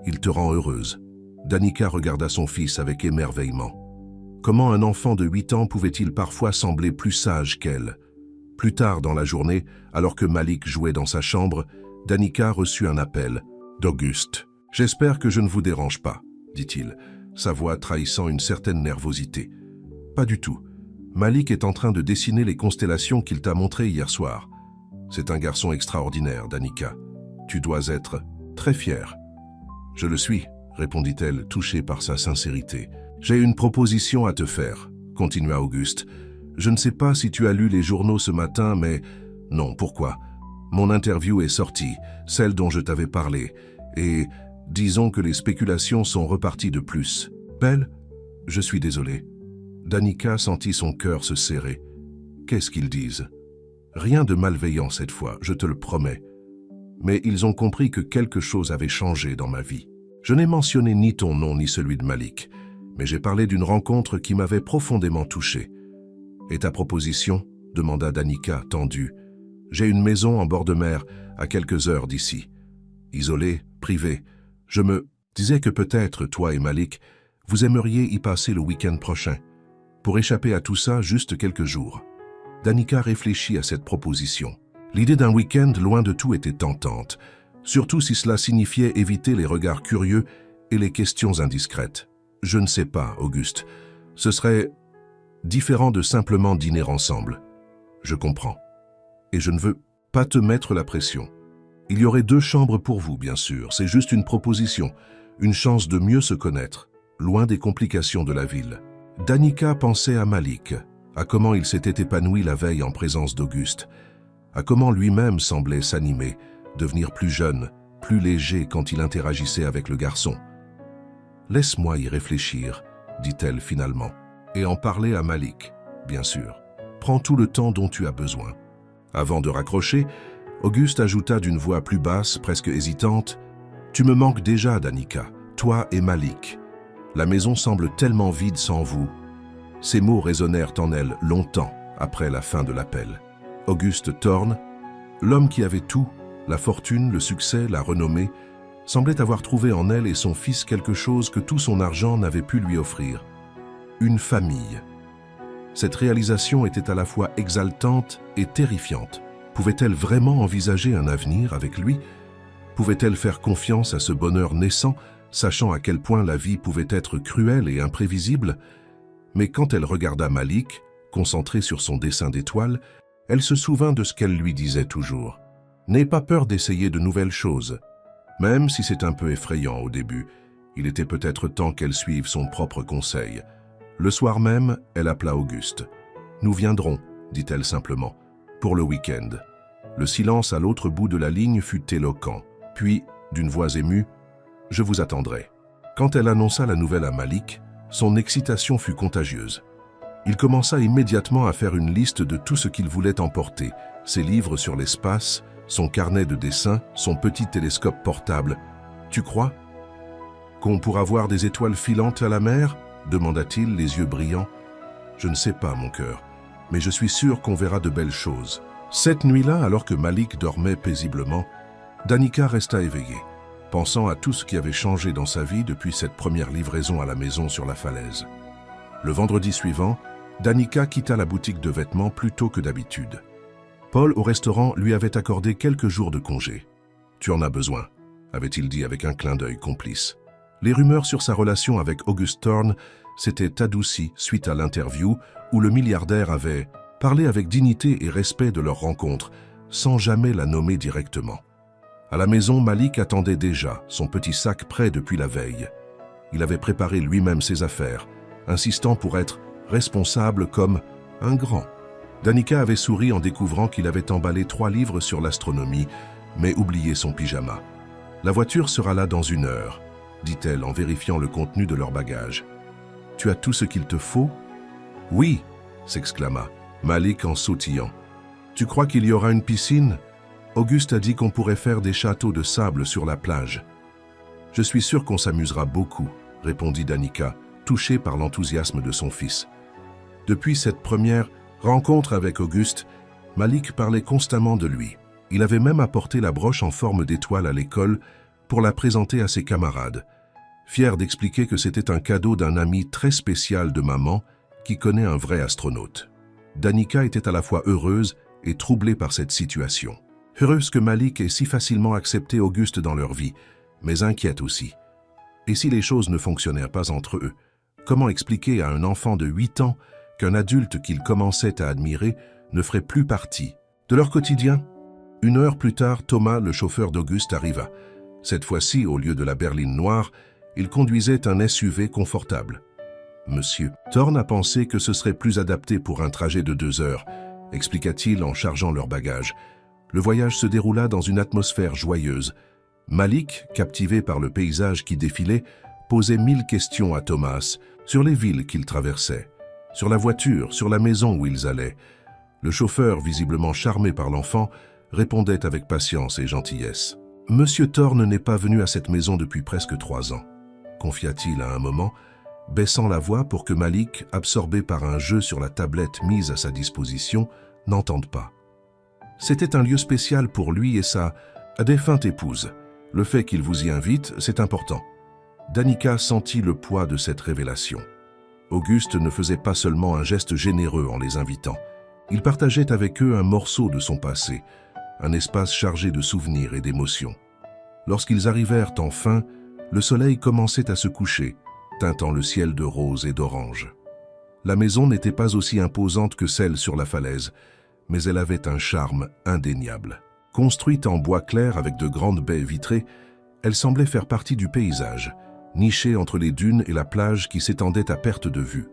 Il te rend heureuse. Danica regarda son fils avec émerveillement. Comment un enfant de 8 ans pouvait-il parfois sembler plus sage qu'elle? Plus tard dans la journée, alors que Malik jouait dans sa chambre, Danica reçut un appel d'Auguste. « J'espère que je ne vous dérange pas, » dit-il, sa voix trahissant une certaine nervosité. « Pas du tout. Malik est en train de dessiner les constellations qu'il t'a montrées hier soir. C'est un garçon extraordinaire, Danica. Tu dois être très fière. »« Je le suis, » répondit-elle, touchée par sa sincérité. « J'ai une proposition à te faire, » continua Auguste. « Je ne sais pas si tu as lu les journaux ce matin, mais... Non, pourquoi? Mon interview est sortie, celle dont je t'avais parlé, et disons que les spéculations sont reparties de plus. Belle, je suis désolé. » Danica sentit son cœur se serrer. Qu'est-ce qu'ils disent? Rien de malveillant cette fois, je te le promets. Mais ils ont compris que quelque chose avait changé dans ma vie. Je n'ai mentionné ni ton nom ni celui de Malik, mais j'ai parlé d'une rencontre qui m'avait profondément touché. « Et ta proposition ?» demanda Danica, tendue. « J'ai une maison en bord de mer, à quelques heures d'ici. Isolée, privée. Je me disais que peut-être, toi et Malik, vous aimeriez y passer le week-end prochain. Pour échapper à tout ça, juste quelques jours. » Danica réfléchit à cette proposition. L'idée d'un week-end loin de tout était tentante, surtout si cela signifiait éviter les regards curieux et les questions indiscrètes. « Je ne sais pas, Auguste. Ce serait différent de simplement dîner ensemble. Je comprends. Et je ne veux pas te mettre la pression. Il y aurait 2 chambres pour vous, bien sûr. C'est juste une proposition, une chance de mieux se connaître, loin des complications de la ville. » Danica pensait à Malik, à comment il s'était épanoui la veille en présence d'Auguste, à comment lui-même semblait s'animer, devenir plus jeune, plus léger quand il interagissait avec le garçon. « Laisse-moi y réfléchir, » dit-elle finalement, « et en parler à Malik, bien sûr. Prends tout le temps dont tu as besoin. » Avant de raccrocher, Auguste ajouta d'une voix plus basse, presque hésitante, « Tu me manques déjà, Danica, toi et Malik. La maison semble tellement vide sans vous. » Ces mots résonnèrent en elle longtemps après la fin de l'appel. Auguste Thorne, l'homme qui avait tout, la fortune, le succès, la renommée, semblait avoir trouvé en elle et son fils quelque chose que tout son argent n'avait pu lui offrir. Une famille. Cette réalisation était à la fois exaltante et terrifiante. Pouvait-elle vraiment envisager un avenir avec lui? Pouvait-elle faire confiance à ce bonheur naissant, sachant à quel point la vie pouvait être cruelle et imprévisible? Mais quand elle regarda Malik, concentrée sur son dessin d'étoiles, elle se souvint de ce qu'elle lui disait toujours. « N'aie pas peur d'essayer de nouvelles choses. Même si c'est un peu effrayant au début, il était peut-être temps qu'elle suive son propre conseil. » Le soir même, elle appela Auguste. « Nous viendrons, » dit-elle simplement, « pour le week-end. » Le silence à l'autre bout de la ligne fut éloquent. Puis, d'une voix émue, « Je vous attendrai. » Quand elle annonça la nouvelle à Malik, son excitation fut contagieuse. Il commença immédiatement à faire une liste de tout ce qu'il voulait emporter, ses livres sur l'espace, son carnet de dessin, son petit télescope portable. « Tu crois qu'on pourra voir des étoiles filantes à la mer ?» demanda-t-il, les yeux brillants. « Je ne sais pas, mon cœur, mais je suis sûr qu'on verra de belles choses. » Cette nuit-là, alors que Malik dormait paisiblement, Danica resta éveillée, pensant à tout ce qui avait changé dans sa vie depuis cette première livraison à la maison sur la falaise. Le vendredi suivant, Danica quitta la boutique de vêtements plus tôt que d'habitude. Paul, au restaurant, lui avait accordé quelques jours de congé. « Tu en as besoin », avait-il dit avec un clin d'œil complice. Les rumeurs sur sa relation avec Auguste Thorne s'étaient adoucies suite à l'interview où le milliardaire avait parlé avec dignité et respect de leur rencontre, sans jamais la nommer directement. À la maison, Malik attendait déjà, son petit sac prêt depuis la veille. Il avait préparé lui-même ses affaires, insistant pour être responsable comme un grand. Danica avait souri en découvrant qu'il avait emballé 3 livres sur l'astronomie, mais oublié son pyjama. « La voiture sera là dans 1 heure. » dit-elle en vérifiant le contenu de leur bagage. « Tu as tout ce qu'il te faut ?»« Oui !» s'exclama Malik en sautillant. « Tu crois qu'il y aura une piscine ? Auguste a dit qu'on pourrait faire des châteaux de sable sur la plage. »« Je suis sûr qu'on s'amusera beaucoup, » répondit Danica, touchée par l'enthousiasme de son fils. Depuis cette première rencontre avec Auguste, Malik parlait constamment de lui. Il avait même apporté la broche en forme d'étoile à l'école pour la présenter à ses camarades, fier d'expliquer que c'était un cadeau d'un ami très spécial de maman qui connaît un vrai astronaute. Danica était à la fois heureuse et troublée par cette situation. Heureuse que Malik ait si facilement accepté Auguste dans leur vie, mais inquiète aussi. Et si les choses ne fonctionnèrent pas entre eux, comment expliquer à un enfant de 8 ans qu'un adulte qu'il commençait à admirer ne ferait plus partie de leur quotidien? 1 heure plus tard, Thomas, le chauffeur d'Auguste, arriva. Cette fois-ci, au lieu de la berline noire, il conduisait un SUV confortable. Monsieur Thorne a pensé que ce serait plus adapté pour un trajet de 2 heures, expliqua-t-il en chargeant leurs bagages. Le voyage se déroula dans une atmosphère joyeuse. Malik, captivé par le paysage qui défilait, posait 1000 questions à Thomas sur les villes qu'ils traversaient, sur la voiture, sur la maison où ils allaient. Le chauffeur, visiblement charmé par l'enfant, répondait avec patience et gentillesse. « Monsieur Thorne n'est pas venu à cette maison depuis presque 3 ans, » confia-t-il à un moment, baissant la voix pour que Malik, absorbé par un jeu sur la tablette mise à sa disposition, n'entende pas. C'était un lieu spécial pour lui et sa défunte épouse. Le fait qu'il vous y invite, c'est important. Danica sentit le poids de cette révélation. Auguste ne faisait pas seulement un geste généreux en les invitant. Il partageait avec eux un morceau de son passé, un espace chargé de souvenirs et d'émotions. Lorsqu'ils arrivèrent enfin, le soleil commençait à se coucher, teintant le ciel de rose et d'orange. La maison n'était pas aussi imposante que celle sur la falaise, mais elle avait un charme indéniable. Construite en bois clair avec de grandes baies vitrées, elle semblait faire partie du paysage, nichée entre les dunes et la plage qui s'étendait à perte de vue.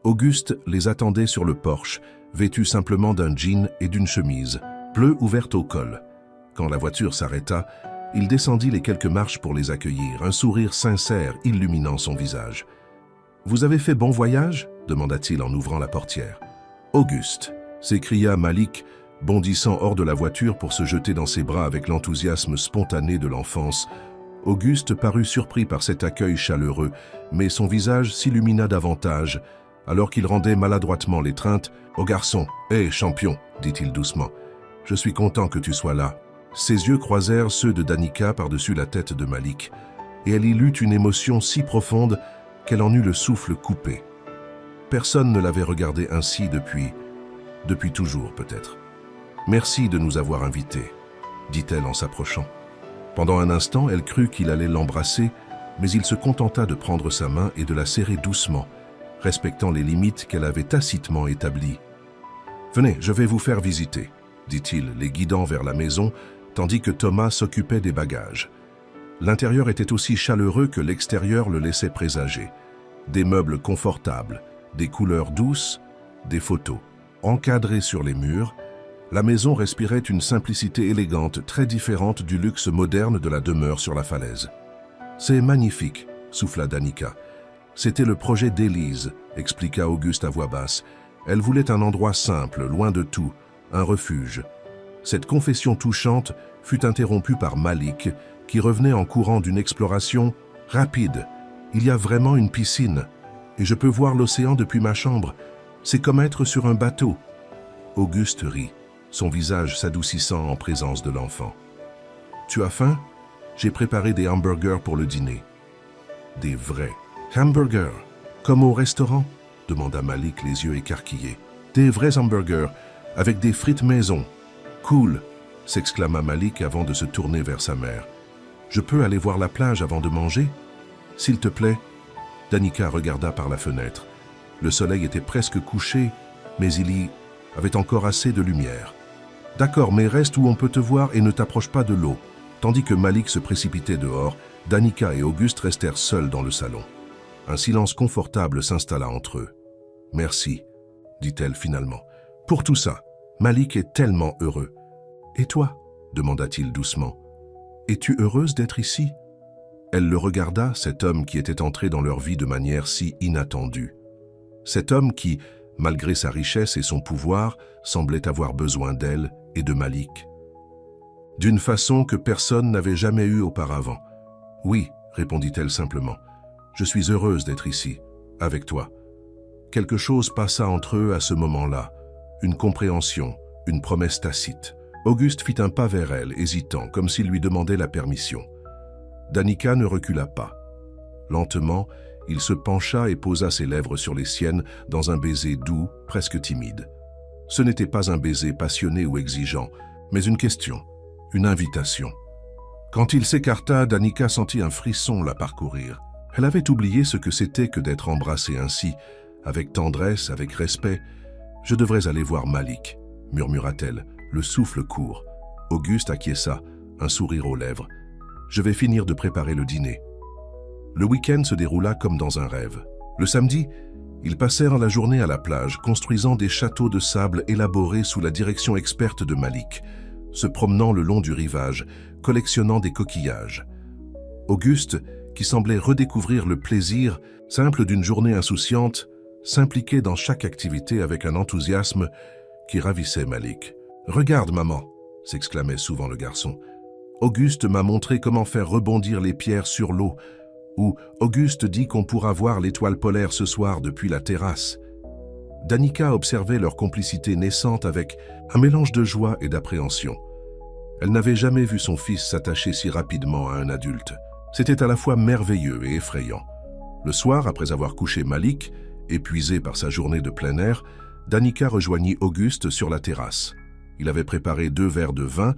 Auguste les attendait sur le porche, vêtu simplement d'un jean et d'une chemise, bleue ouverte au col. Quand la voiture s'arrêta, il descendit les quelques marches pour les accueillir, un sourire sincère illuminant son visage. « Vous avez fait bon voyage ?» demanda-t-il en ouvrant la portière. « Auguste !» s'écria Malik, bondissant hors de la voiture pour se jeter dans ses bras avec l'enthousiasme spontané de l'enfance. Auguste parut surpris par cet accueil chaleureux, mais son visage s'illumina davantage, alors qu'il rendait maladroitement l'étreinte. « Au garçon, hé, champion !» dit-il doucement. « Je suis content que tu sois là. » Ses yeux croisèrent ceux de Danica par-dessus la tête de Malik, et elle y lut une émotion si profonde qu'elle en eut le souffle coupé. Personne ne l'avait regardée ainsi depuis toujours peut-être. « Merci de nous avoir invités, » dit-elle en s'approchant. Pendant un instant, elle crut qu'il allait l'embrasser, mais il se contenta de prendre sa main et de la serrer doucement, respectant les limites qu'elle avait tacitement établies. « Venez, je vais vous faire visiter, » dit-il, les guidant vers la maison, tandis que Thomas s'occupait des bagages. L'intérieur était aussi chaleureux que l'extérieur le laissait présager. Des meubles confortables, des couleurs douces, des photos. Encadrées sur les murs, la maison respirait une simplicité élégante très différente du luxe moderne de la demeure sur la falaise. « C'est magnifique », souffla Danica. « C'était le projet d'Élise », expliqua Auguste à voix basse. Elle voulait un endroit simple, loin de tout, un refuge. Cette confession touchante fut interrompue par Malik, qui revenait en courant d'une exploration rapide. « Il y a vraiment une piscine, et je peux voir l'océan depuis ma chambre. C'est comme être sur un bateau. » Auguste rit, son visage s'adoucissant en présence de l'enfant. « Tu as faim? J'ai préparé des hamburgers pour le dîner. »« Des vrais hamburgers, comme au restaurant ?» demanda Malik les yeux écarquillés. « Des vrais hamburgers, avec des frites maison. »« Cool !» s'exclama Malik avant de se tourner vers sa mère. « Je peux aller voir la plage avant de manger? S'il te plaît ?» Danica regarda par la fenêtre. Le soleil était presque couché, mais il y avait encore assez de lumière. « D'accord, mais reste où on peut te voir et ne t'approche pas de l'eau. » Tandis que Malik se précipitait dehors, Danica et Auguste restèrent seuls dans le salon. Un silence confortable s'installa entre eux. « Merci, » dit-elle finalement. « Pour tout ça, Malik est tellement heureux. »« Et toi ?» demanda-t-il doucement. « Es-tu heureuse d'être ici ?» Elle le regarda, cet homme qui était entré dans leur vie de manière si inattendue. Cet homme qui, malgré sa richesse et son pouvoir, semblait avoir besoin d'elle et de Malik. D'une façon que personne n'avait jamais eue auparavant. « Oui, » répondit-elle simplement. « Je suis heureuse d'être ici, avec toi. » Quelque chose passa entre eux à ce moment-là. Une compréhension, une promesse tacite. Auguste fit un pas vers elle, hésitant, comme s'il lui demandait la permission. Danica ne recula pas. Lentement, il se pencha et posa ses lèvres sur les siennes dans un baiser doux, presque timide. Ce n'était pas un baiser passionné ou exigeant, mais une question, une invitation. Quand il s'écarta, Danica sentit un frisson la parcourir. Elle avait oublié ce que c'était que d'être embrassée ainsi, avec tendresse, avec respect. « Je devrais aller voir Malik », murmura-t-elle, le souffle court. Auguste acquiesça, un sourire aux lèvres. « Je vais finir de préparer le dîner. » Le week-end se déroula comme dans un rêve. Le samedi, ils passèrent la journée à la plage, construisant des châteaux de sable élaborés sous la direction experte de Malik, se promenant le long du rivage, collectionnant des coquillages. Auguste, qui semblait redécouvrir le plaisir simple d'une journée insouciante, s'impliquait dans chaque activité avec un enthousiasme qui ravissait Malik. « Regarde, maman !» s'exclamait souvent le garçon. « Auguste m'a montré comment faire rebondir les pierres sur l'eau. » Ou « Auguste dit qu'on pourra voir l'étoile polaire ce soir depuis la terrasse. » Danica observait leur complicité naissante avec un mélange de joie et d'appréhension. Elle n'avait jamais vu son fils s'attacher si rapidement à un adulte. C'était à la fois merveilleux et effrayant. Le soir, après avoir couché Malik, épuisé par sa journée de plein air, Danica rejoignit Auguste sur la terrasse. Il avait préparé 2 verres de vin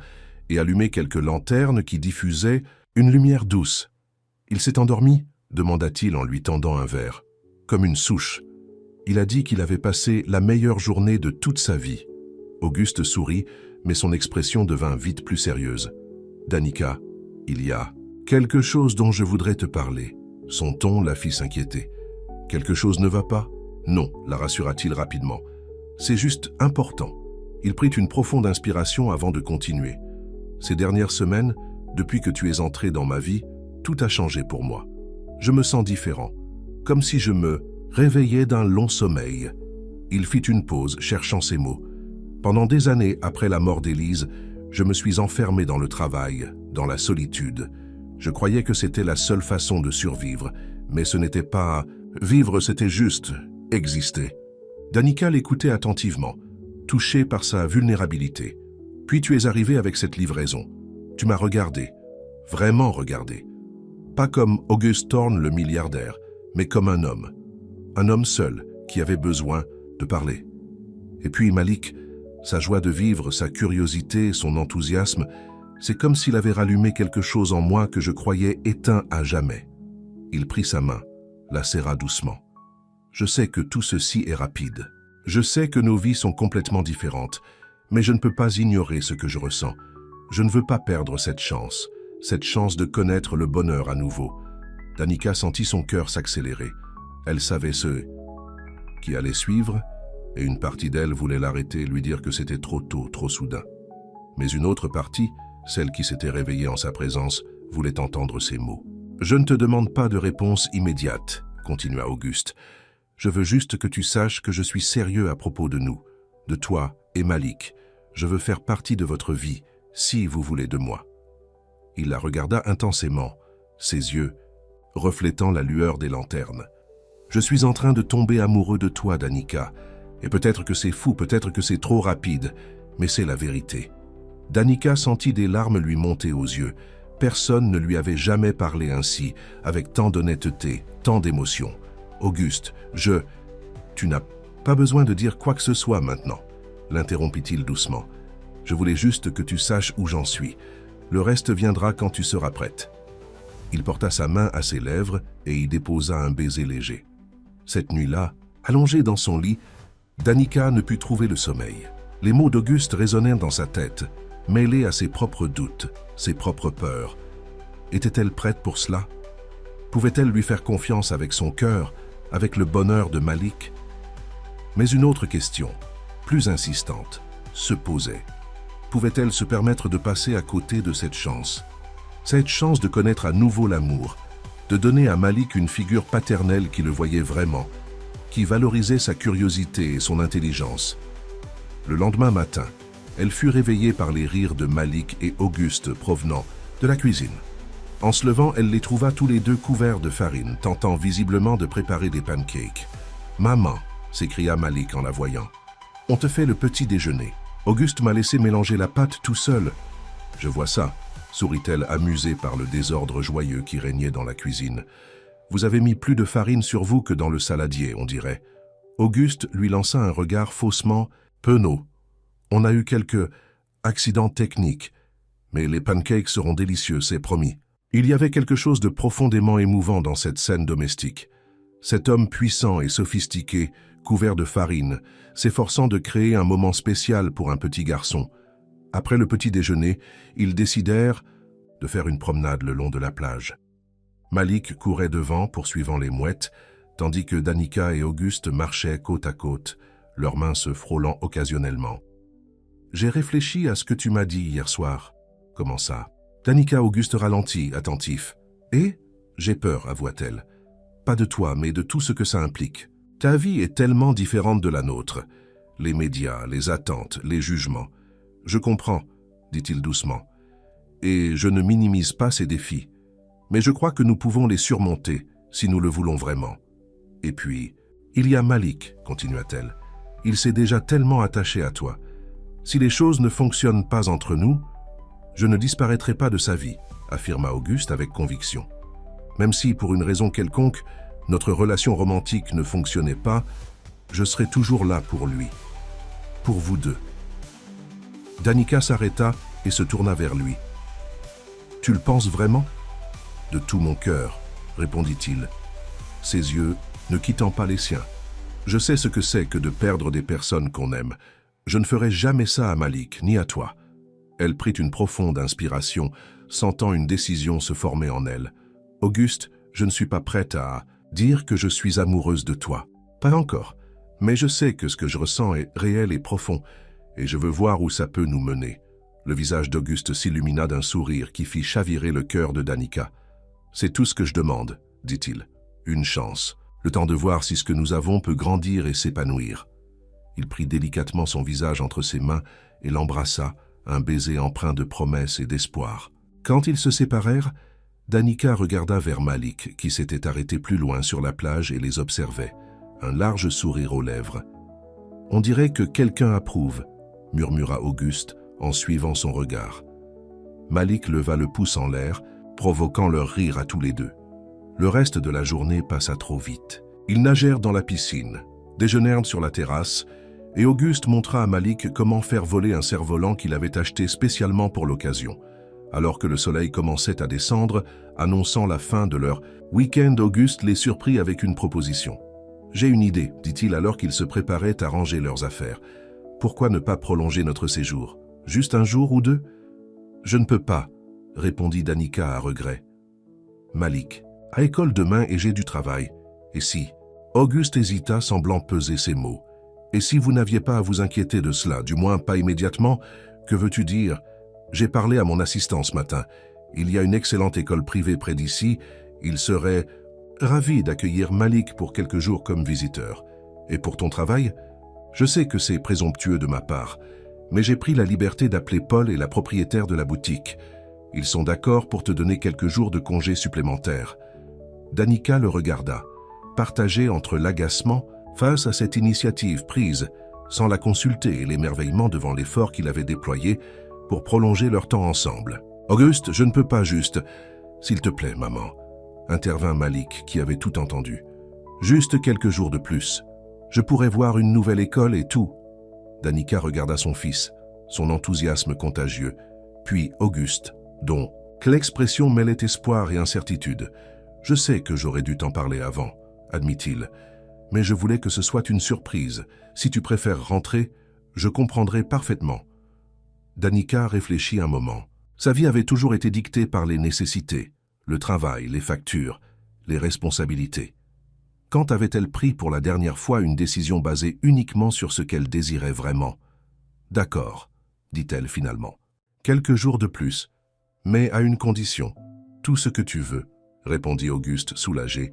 et allumé quelques lanternes qui diffusaient une lumière douce. « Il s'est endormi ?» demanda-t-il en lui tendant un verre. « Comme une souche. Il a dit qu'il avait passé la meilleure journée de toute sa vie. » Auguste sourit, mais son expression devint vite plus sérieuse. « Danica, il y a quelque chose dont je voudrais te parler. » Son ton la fit s'inquiéter. « Quelque chose ne va pas ?»« Non, » la rassura-t-il rapidement. « C'est juste important. » Il prit une profonde inspiration avant de continuer. « Ces dernières semaines, depuis que tu es entré dans ma vie, tout a changé pour moi. Je me sens différent, comme si je me réveillais d'un long sommeil. » Il fit une pause, cherchant ses mots. « Pendant des années après la mort d'Élise, je me suis enfermé dans le travail, dans la solitude. Je croyais que c'était la seule façon de survivre, mais ce n'était pas... Vivre, c'était juste exister. » Danica l'écoutait attentivement, touchée par sa vulnérabilité. « Puis tu es arrivé avec cette livraison. Tu m'as regardé, vraiment regardé. Pas comme Auguste Thorne le milliardaire, mais comme un homme seul qui avait besoin de parler. Et puis Malik, sa joie de vivre, sa curiosité, son enthousiasme, c'est comme s'il avait rallumé quelque chose en moi que je croyais éteint à jamais. » Il prit sa main, la serra doucement. « Je sais que tout ceci est rapide. Je sais que nos vies sont complètement différentes, mais je ne peux pas ignorer ce que je ressens. Je ne veux pas perdre cette chance de connaître le bonheur à nouveau. » Danica sentit son cœur s'accélérer. Elle savait ce qui allait suivre, et une partie d'elle voulait l'arrêter, lui dire que c'était trop tôt, trop soudain. Mais une autre partie, celle qui s'était réveillée en sa présence, voulait entendre ces mots. « Je ne te demande pas de réponse immédiate, » continua Auguste. « Je veux juste que tu saches que je suis sérieux à propos de nous, de toi et Malik. Je veux faire partie de votre vie, si vous voulez de moi. » Il la regarda intensément, ses yeux reflétant la lueur des lanternes. « Je suis en train de tomber amoureux de toi, Danica, et peut-être que c'est fou, peut-être que c'est trop rapide, mais c'est la vérité. » Danica sentit des larmes lui monter aux yeux. Personne ne lui avait jamais parlé ainsi, avec tant d'honnêteté, tant d'émotion. « Auguste, Tu n'as pas besoin de dire quoi que ce soit maintenant, » l'interrompit-il doucement. « Je voulais juste que tu saches où j'en suis. Le reste viendra quand tu seras prête. » Il porta sa main à ses lèvres et y déposa un baiser léger. Cette nuit-là, allongée dans son lit, Danica ne put trouver le sommeil. Les mots d'Auguste résonnèrent dans sa tête, mêlés à ses propres doutes, ses propres peurs. Était-elle prête pour cela? Pouvait-elle lui faire confiance avec son cœur, avec le bonheur de Malik? Mais une autre question, plus insistante, se posait. Pouvait-elle se permettre de passer à côté de cette chance? Cette chance de connaître à nouveau l'amour, de donner à Malik une figure paternelle qui le voyait vraiment, qui valorisait sa curiosité et son intelligence. Le lendemain matin, elle fut réveillée par les rires de Malik et Auguste provenant de la cuisine. En se levant, elle les trouva tous les deux couverts de farine, tentant visiblement de préparer des pancakes. « Maman !» s'écria Malik en la voyant. « On te fait le petit déjeuner. Auguste m'a laissé mélanger la pâte tout seul. »« Je vois ça », sourit-elle amusée par le désordre joyeux qui régnait dans la cuisine. « Vous avez mis plus de farine sur vous que dans le saladier, on dirait. » Auguste lui lança un regard faussement penaud. « On a eu quelques accidents techniques, mais les pancakes seront délicieux, c'est promis. » Il y avait quelque chose de profondément émouvant dans cette scène domestique. Cet homme puissant et sophistiqué, couvert de farine, s'efforçant de créer un moment spécial pour un petit garçon. Après le petit déjeuner, ils décidèrent de faire une promenade le long de la plage. Malik courait devant, poursuivant les mouettes, tandis que Danica et Auguste marchaient côte à côte, leurs mains se frôlant occasionnellement. « J'ai réfléchi à ce que tu m'as dit hier soir. » commença. Danica Auguste ralentit, attentif. « Et j'ai peur, avoua-t-elle. Pas de toi, mais de tout ce que ça implique. Ta vie est tellement différente de la nôtre. Les médias, les attentes, les jugements. Je comprends, dit-il doucement. Et je ne minimise pas ces défis. Mais je crois que nous pouvons les surmonter, si nous le voulons vraiment. Et puis, il y a Malik, continua-t-elle. Il s'est déjà tellement attaché à toi. Si les choses ne fonctionnent pas entre nous, je ne disparaîtrai pas de sa vie, affirma Auguste avec conviction. Même si, pour une raison quelconque, notre relation romantique ne fonctionnait pas, je serai toujours là pour lui. Pour vous deux. Danica s'arrêta et se tourna vers lui. « Tu le penses vraiment ?»« De tout mon cœur, » répondit-il, ses yeux ne quittant pas les siens. « Je sais ce que c'est que de perdre des personnes qu'on aime. Je ne ferai jamais ça à Malik, ni à toi. » Elle prit une profonde inspiration, sentant une décision se former en elle. « Auguste, je ne suis pas prête à dire que je suis amoureuse de toi. Pas encore. Mais je sais que ce que je ressens est réel et profond, et je veux voir où ça peut nous mener. » Le visage d'Auguste s'illumina d'un sourire qui fit chavirer le cœur de Danica. « C'est tout ce que je demande, » dit-il. « Une chance. Le temps de voir si ce que nous avons peut grandir et s'épanouir. » Il prit délicatement son visage entre ses mains et l'embrassa, un baiser empreint de promesse et d'espoir. Quand ils se séparèrent, Danica regarda vers Malik, qui s'était arrêté plus loin sur la plage et les observait, un large sourire aux lèvres. « On dirait que quelqu'un approuve, » murmura Auguste en suivant son regard. Malik leva le pouce en l'air, provoquant leur rire à tous les deux. Le reste de la journée passa trop vite. Ils nagèrent dans la piscine, déjeunèrent sur la terrasse, et Auguste montra à Malik comment faire voler un cerf-volant qu'il avait acheté spécialement pour l'occasion. Alors que le soleil commençait à descendre, annonçant la fin de leur week-end, Auguste les surprit avec une proposition. « J'ai une idée, dit-il alors qu'ils se préparaient à ranger leurs affaires. Pourquoi ne pas prolonger notre séjour? Juste un jour ou deux? »« Je ne peux pas, » répondit Danica à regret. « Malik, à école demain et j'ai du travail. Et si ?» Auguste hésita, semblant peser ses mots. « Et si vous n'aviez pas à vous inquiéter de cela, du moins pas immédiatement, que veux-tu dire? J'ai parlé à mon assistant ce matin. Il y a une excellente école privée près d'ici. Il serait ravi d'accueillir Malik pour quelques jours comme visiteur. Et pour ton travail? Je sais que c'est présomptueux de ma part, mais j'ai pris la liberté d'appeler Paul et la propriétaire de la boutique. Ils sont d'accord pour te donner quelques jours de congé supplémentaires. » Danica le regarda, partagé entre l'agacement face à cette initiative prise, sans la consulter et l'émerveillement devant l'effort qu'il avait déployé pour prolonger leur temps ensemble. « Auguste, je ne peux pas juste. S'il te plaît, maman, » intervint Malik, qui avait tout entendu. « Juste quelques jours de plus. Je pourrais voir une nouvelle école et tout. » Danica regarda son fils, son enthousiasme contagieux, puis Auguste, dont l'expression mêlait espoir et incertitude. « Je sais que j'aurais dû t'en parler avant, » admit-il, « mais je voulais que ce soit une surprise. Si tu préfères rentrer, je comprendrai parfaitement. » Danica réfléchit un moment. Sa vie avait toujours été dictée par les nécessités, le travail, les factures, les responsabilités. Quand avait-elle pris pour la dernière fois une décision basée uniquement sur ce qu'elle désirait vraiment? « D'accord, dit-elle finalement. Quelques jours de plus. Mais à une condition. Tout ce que tu veux, répondit Auguste soulagé.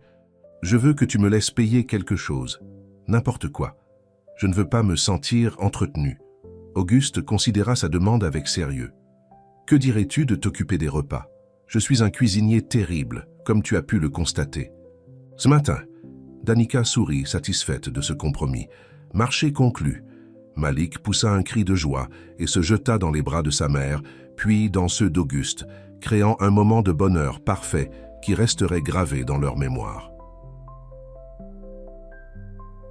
Je veux que tu me laisses payer quelque chose. N'importe quoi. Je ne veux pas me sentir entretenu. Auguste considéra sa demande avec sérieux. Que dirais-tu de t'occuper des repas? Je suis un cuisinier terrible, comme tu as pu le constater. Ce matin, Danica sourit, satisfaite de ce compromis. Marché conclu. Malik poussa un cri de joie et se jeta dans les bras de sa mère, puis dans ceux d'Auguste, créant un moment de bonheur parfait qui resterait gravé dans leur mémoire.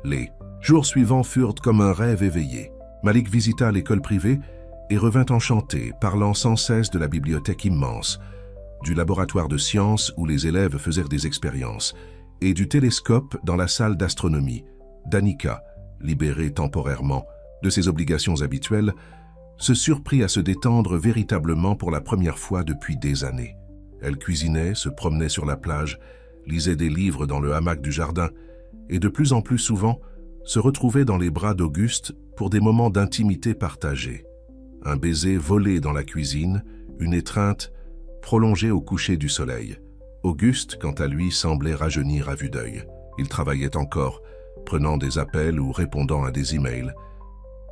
Les jours suivants furent comme un rêve éveillé. Malik visita l'école privée et revint enchanté, parlant sans cesse de la bibliothèque immense, du laboratoire de sciences où les élèves faisaient des expériences, et du télescope dans la salle d'astronomie. Danica, libérée temporairement de ses obligations habituelles, se surprit à se détendre véritablement pour la première fois depuis des années. Elle cuisinait, se promenait sur la plage, lisait des livres dans le hamac du jardin, et de plus en plus souvent se retrouvait dans les bras d'Auguste pour des moments d'intimité partagés. Un baiser volé dans la cuisine, une étreinte prolongée au coucher du soleil. Auguste, quant à lui, semblait rajeunir à vue d'œil. Il travaillait encore, prenant des appels ou répondant à des emails,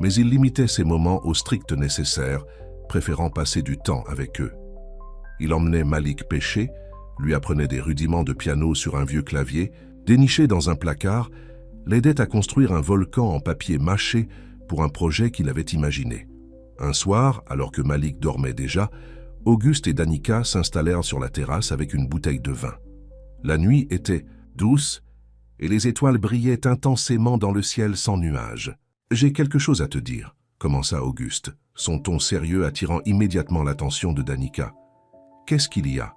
mais il limitait ses moments au strict nécessaire, préférant passer du temps avec eux. Il emmenait Malik pêcher, lui apprenait des rudiments de piano sur un vieux clavier, déniché dans un placard, l'aidait à construire un volcan en papier mâché pour un projet qu'il avait imaginé. Un soir, alors que Malik dormait déjà, Auguste et Danica s'installèrent sur la terrasse avec une bouteille de vin. La nuit était douce et les étoiles brillaient intensément dans le ciel sans nuages. « J'ai quelque chose à te dire », commença Auguste, son ton sérieux attirant immédiatement l'attention de Danica. « Qu'est-ce qu'il y a ?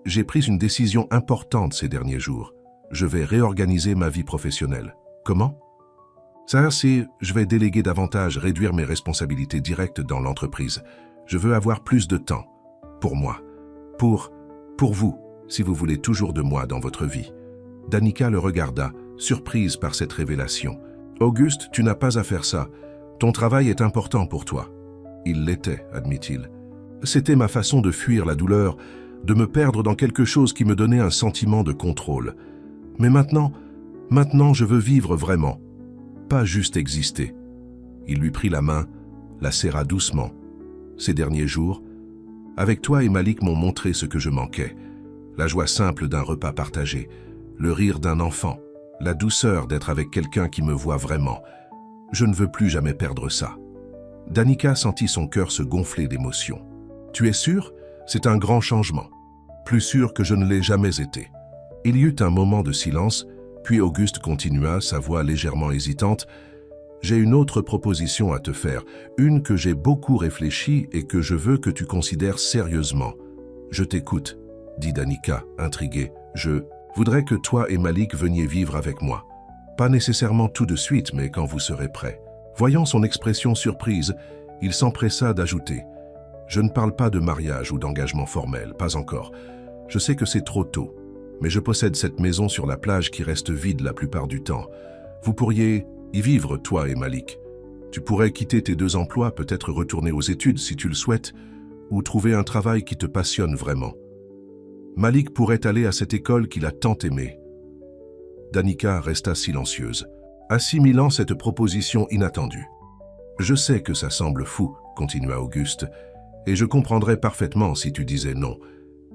J'ai pris une décision importante ces derniers jours. Je vais réorganiser ma vie professionnelle. Comment ? Ça, c'est, je vais déléguer davantage, réduire mes responsabilités directes dans l'entreprise. Je veux avoir plus de temps. Pour moi. Pour vous, si vous voulez toujours de moi dans votre vie. » Danica le regarda, surprise par cette révélation. « Auguste, tu n'as pas à faire ça. Ton travail est important pour toi. » Il l'était, admit-il. C'était ma façon de fuir la douleur, de me perdre dans quelque chose qui me donnait un sentiment de contrôle. Mais maintenant, je veux vivre vraiment. Pas juste exister. Il lui prit la main, la serra doucement. Ces derniers jours, avec toi et Malik m'ont montré ce que je manquais. La joie simple d'un repas partagé, le rire d'un enfant, la douceur d'être avec quelqu'un qui me voit vraiment. Je ne veux plus jamais perdre ça. Danica sentit son cœur se gonfler d'émotion. Tu es sûr? C'est un grand changement. Plus sûr que je ne l'ai jamais été. Il y eut un moment de silence, puis Auguste continua, sa voix légèrement hésitante. J'ai une autre proposition à te faire, une que j'ai beaucoup réfléchi et que je veux que tu considères sérieusement. Je t'écoute, dit Danica, intriguée. Je voudrais que toi et Malik veniez vivre avec moi. Pas nécessairement tout de suite, mais quand vous serez prêts. Voyant son expression surprise, il s'empressa d'ajouter. Je ne parle pas de mariage ou d'engagement formel, pas encore. Je sais que c'est trop tôt, mais je possède cette maison sur la plage qui reste vide la plupart du temps. Vous pourriez y vivre, toi et Malik. Tu pourrais quitter tes 2 emplois, peut-être retourner aux études si tu le souhaites, ou trouver un travail qui te passionne vraiment. Malik pourrait aller à cette école qu'il a tant aimée. Danica resta silencieuse, assimilant cette proposition inattendue. Je sais que ça semble fou, continua Auguste, et je comprendrais parfaitement si tu disais non.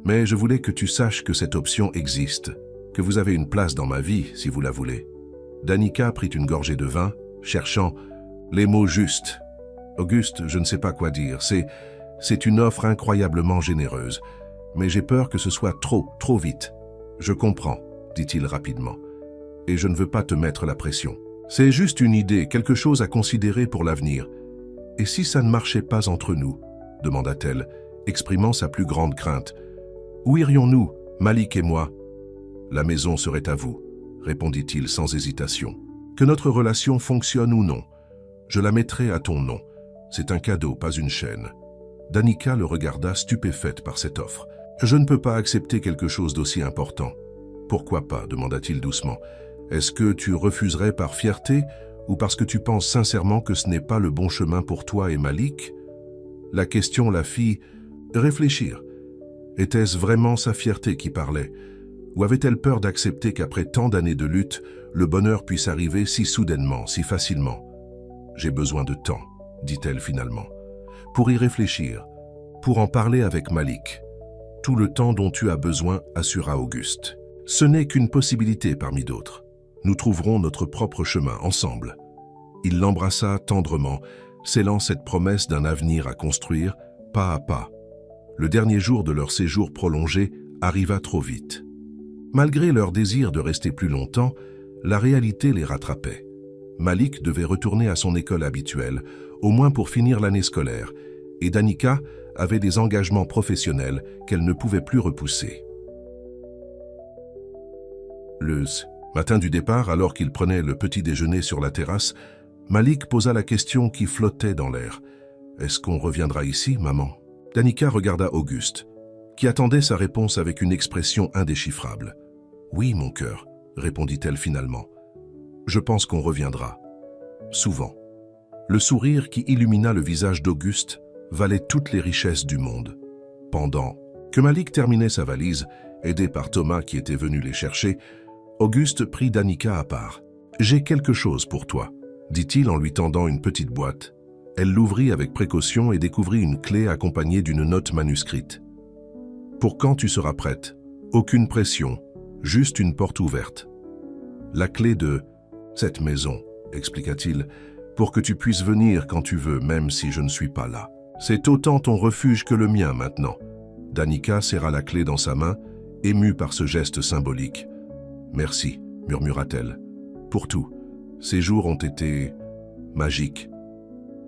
Mais je voulais que tu saches que cette option existe, que vous avez une place dans ma vie si vous la voulez. Danica prit une gorgée de vin, cherchant les mots justes. Auguste, je ne sais pas quoi dire, c'est une offre incroyablement généreuse, mais j'ai peur que ce soit trop vite. Je comprends, dit-il rapidement, et je ne veux pas te mettre la pression. C'est juste une idée, quelque chose à considérer pour l'avenir. Et si ça ne marchait pas entre nous, demanda-t-elle, exprimant sa plus grande crainte. Où irions-nous, Malik et moi? La maison serait à vous, répondit-il sans hésitation. Que notre relation fonctionne ou non, je la mettrai à ton nom. C'est un cadeau, pas une chaîne. Danica le regarda stupéfaite par cette offre. Je ne peux pas accepter quelque chose d'aussi important. Pourquoi pas, demanda-t-il doucement. Est-ce que tu refuserais par fierté ou parce que tu penses sincèrement que ce n'est pas le bon chemin pour toi et Malik? La question la fit réfléchir, Était-ce vraiment sa fierté qui parlait? Ou avait-elle peur d'accepter qu'après tant d'années de lutte, le bonheur puisse arriver si soudainement, si facilement? « J'ai besoin de temps », dit-elle finalement, « pour y réfléchir, pour en parler avec Malik. Tout le temps dont tu as besoin, assura Auguste. Ce n'est qu'une possibilité parmi d'autres. Nous trouverons notre propre chemin ensemble. Il l'embrassa tendrement, scellant cette promesse d'un avenir à construire, pas à pas. Le dernier jour de leur séjour prolongé arriva trop vite. Malgré leur désir de rester plus longtemps, la réalité les rattrapait. Malik devait retourner à son école habituelle, au moins pour finir l'année scolaire, et Danica avait des engagements professionnels qu'elle ne pouvait plus repousser. Le matin du départ, alors qu'il prenait le petit déjeuner sur la terrasse, Malik posa la question qui flottait dans l'air. « Est-ce qu'on reviendra ici, maman ?» Danica regarda Auguste, qui attendait sa réponse avec une expression indéchiffrable. « Oui, mon cœur », répondit-elle finalement. « Je pense qu'on reviendra. Souvent. » Le sourire qui illumina le visage d'Auguste valait toutes les richesses du monde. Pendant que Malik terminait sa valise, aidé par Thomas qui était venu les chercher, Auguste prit Danica à part. « J'ai quelque chose pour toi », dit-il en lui tendant une petite boîte. Elle l'ouvrit avec précaution et découvrit une clé accompagnée d'une note manuscrite. « Pour quand tu seras prête, aucune pression, juste une porte ouverte. La clé de cette maison, expliqua-t-il, pour que tu puisses venir quand tu veux, même si je ne suis pas là. C'est autant ton refuge que le mien maintenant. » Danica serra la clé dans sa main, émue par ce geste symbolique. « Merci, murmura-t-elle, pour tout. Ces jours ont été magiques. »«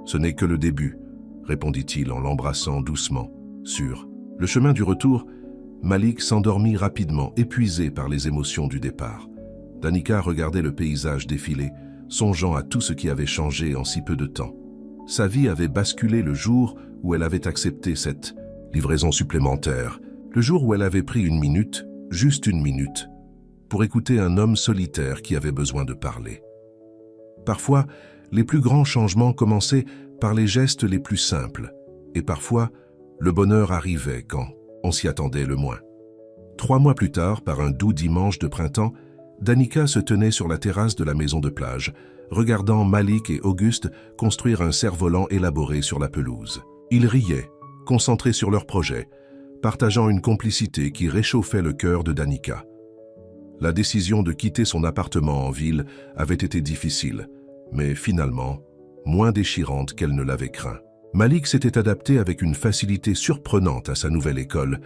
Ce n'est que le début, » répondit-il en l'embrassant doucement, sûr. Le chemin du retour, Malik s'endormit rapidement, épuisé par les émotions du départ. Danica regardait le paysage défiler, songeant à tout ce qui avait changé en si peu de temps. Sa vie avait basculé le jour où elle avait accepté cette livraison supplémentaire, le jour où elle avait pris une minute, juste une minute, pour écouter un homme solitaire qui avait besoin de parler. Parfois, les plus grands changements commençaient par les gestes les plus simples, et parfois, le bonheur arrivait quand on s'y attendait le moins. 3 mois plus tard, par un doux dimanche de printemps, Danica se tenait sur la terrasse de la maison de plage, regardant Malik et Auguste construire un cerf-volant élaboré sur la pelouse. Ils riaient, concentrés sur leur projet, partageant une complicité qui réchauffait le cœur de Danica. La décision de quitter son appartement en ville avait été difficile, mais finalement, moins déchirante qu'elle ne l'avait craint. Malik s'était adapté avec une facilité surprenante à sa nouvelle école,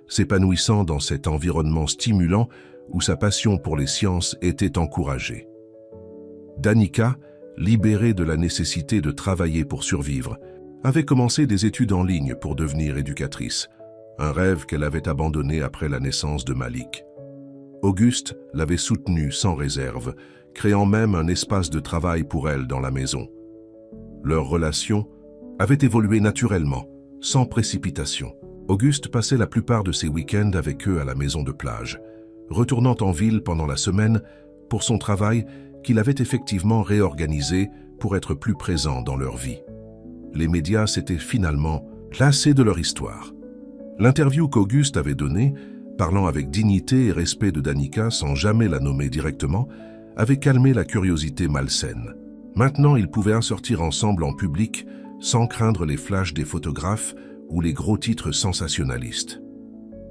s'épanouissant dans cet environnement stimulant où sa passion pour les sciences était encouragée. Danica, libérée de la nécessité de travailler pour survivre, avait commencé des études en ligne pour devenir éducatrice, un rêve qu'elle avait abandonné après la naissance de Malik. Auguste l'avait soutenue sans réserve, créant même un espace de travail pour elle dans la maison. Leur relation avait évolué naturellement, sans précipitation. Auguste passait la plupart de ses week-ends avec eux à la maison de plage, retournant en ville pendant la semaine pour son travail qu'il avait effectivement réorganisé pour être plus présent dans leur vie. Les médias s'étaient finalement lassés de leur histoire. L'interview qu'Auguste avait donnée, parlant avec dignité et respect de Danica sans jamais la nommer directement, avait calmé la curiosité malsaine. Maintenant, ils pouvaient sortir ensemble en public sans craindre les flashs des photographes ou les gros titres sensationnalistes.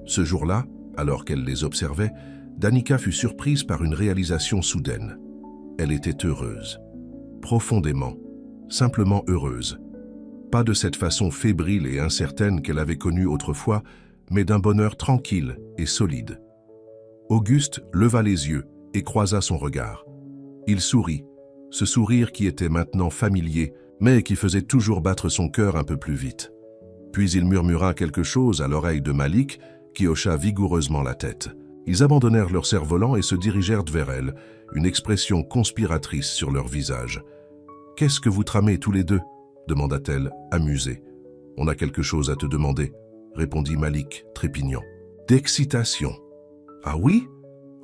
Ce jour-là, alors qu'elle les observait, Danica fut surprise par une réalisation soudaine. Elle était heureuse. Profondément, simplement heureuse. Pas de cette façon fébrile et incertaine qu'elle avait connue autrefois, mais d'un bonheur tranquille et solide. Auguste leva les yeux et croisa son regard. Il sourit, ce sourire qui était maintenant familier, mais qui faisait toujours battre son cœur un peu plus vite. Puis il murmura quelque chose à l'oreille de Malik, qui hocha vigoureusement la tête. Ils abandonnèrent leur cerf-volant et se dirigèrent vers elle, une expression conspiratrice sur leur visage. « Qu'est-ce que vous tramez tous les deux ?» demanda-t-elle, amusée. « On a quelque chose à te demander » répondit Malik, trépignant. « D'excitation. »« Ah oui ?»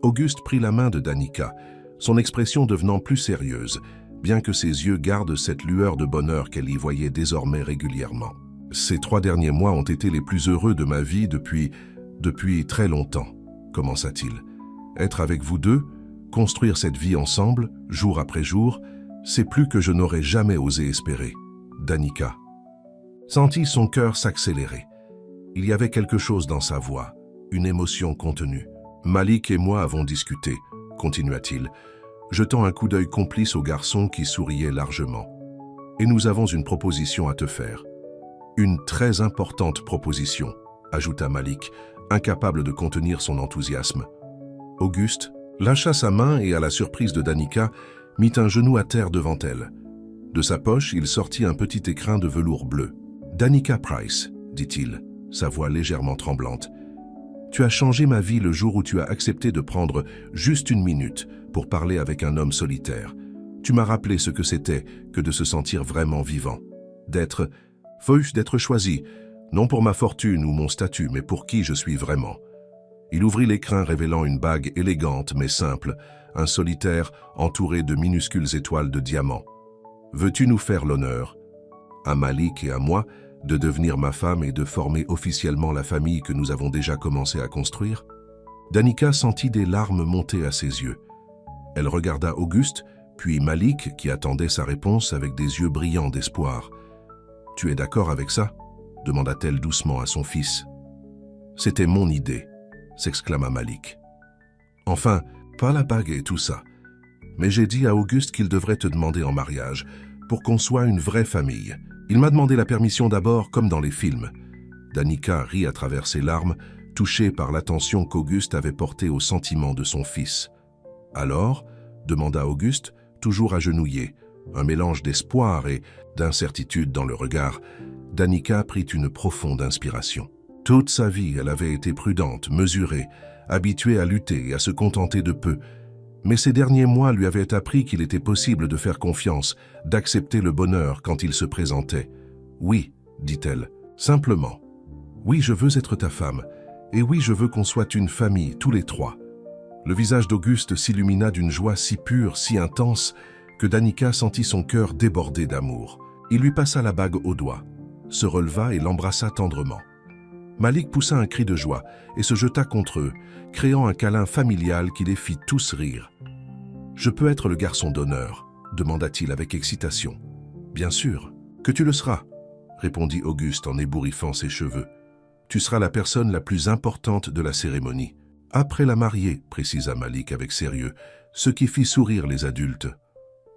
Auguste prit la main de Danica, son expression devenant plus sérieuse, bien que ses yeux gardent cette lueur de bonheur qu'elle y voyait désormais régulièrement. « Ces 3 derniers mois ont été les plus heureux de ma vie depuis Depuis très longtemps, commença-t-il. Être avec vous deux, construire cette vie ensemble, jour après jour, c'est plus que je n'aurais jamais osé espérer. Danica sentit son cœur s'accélérer. Il y avait quelque chose dans sa voix, une émotion contenue. Malik et moi avons discuté, continua-t-il, jetant un coup d'œil complice au garçon qui souriait largement. Et nous avons une proposition à te faire. Une très importante proposition, ajouta Malik, incapable de contenir son enthousiasme. Auguste lâcha sa main et, à la surprise de Danica, mit un genou à terre devant elle. De sa poche, il sortit un petit écrin de velours bleu. « Danica Price », dit-il, sa voix légèrement tremblante. « Tu as changé ma vie le jour où tu as accepté de prendre juste une minute pour parler avec un homme solitaire. Tu m'as rappelé ce que c'était que de se sentir vraiment vivant. D'être choisi, non pour ma fortune ou mon statut, mais pour qui je suis vraiment. » Il ouvrit l'écrin révélant une bague élégante mais simple, un solitaire entouré de minuscules étoiles de diamants. « Veux-tu nous faire l'honneur, à Malik et à moi, de devenir ma femme et de former officiellement la famille que nous avons déjà commencé à construire ?» Danica sentit des larmes monter à ses yeux. Elle regarda Auguste, puis Malik, qui attendait sa réponse avec des yeux brillants d'espoir. « Tu es d'accord avec ça ?» demanda-t-elle doucement à son fils. « C'était mon idée », s'exclama Malik. « Enfin, pas la bague et tout ça. Mais j'ai dit à Auguste qu'il devrait te demander en mariage, pour qu'on soit une vraie famille. Il m'a demandé la permission d'abord, comme dans les films. » Danica rit à travers ses larmes, touchée par l'attention qu'Auguste avait portée aux sentiments de son fils. « Alors ?» demanda Auguste, toujours agenouillé, un mélange d'espoir et d'incertitude dans le regard. Danica prit une profonde inspiration. Toute sa vie, elle avait été prudente, mesurée, habituée à lutter et à se contenter de peu. Mais ces derniers mois lui avaient appris qu'il était possible de faire confiance, d'accepter le bonheur quand il se présentait. « Oui, dit-elle, simplement. Oui, je veux être ta femme. Et oui, je veux qu'on soit une famille, tous les trois. » Le visage d'Auguste s'illumina d'une joie si pure, si intense, que Danica sentit son cœur déborder d'amour. Il lui passa la bague au doigt, se releva et l'embrassa tendrement. Malik poussa un cri de joie et se jeta contre eux, créant un câlin familial qui les fit tous rire. « Je peux être le garçon d'honneur ?» demanda-t-il avec excitation. « Bien sûr, que tu le seras » répondit Auguste en ébouriffant ses cheveux. « Tu seras la personne la plus importante de la cérémonie. » « Après la mariée, précisa Malik avec sérieux, ce qui fit sourire les adultes.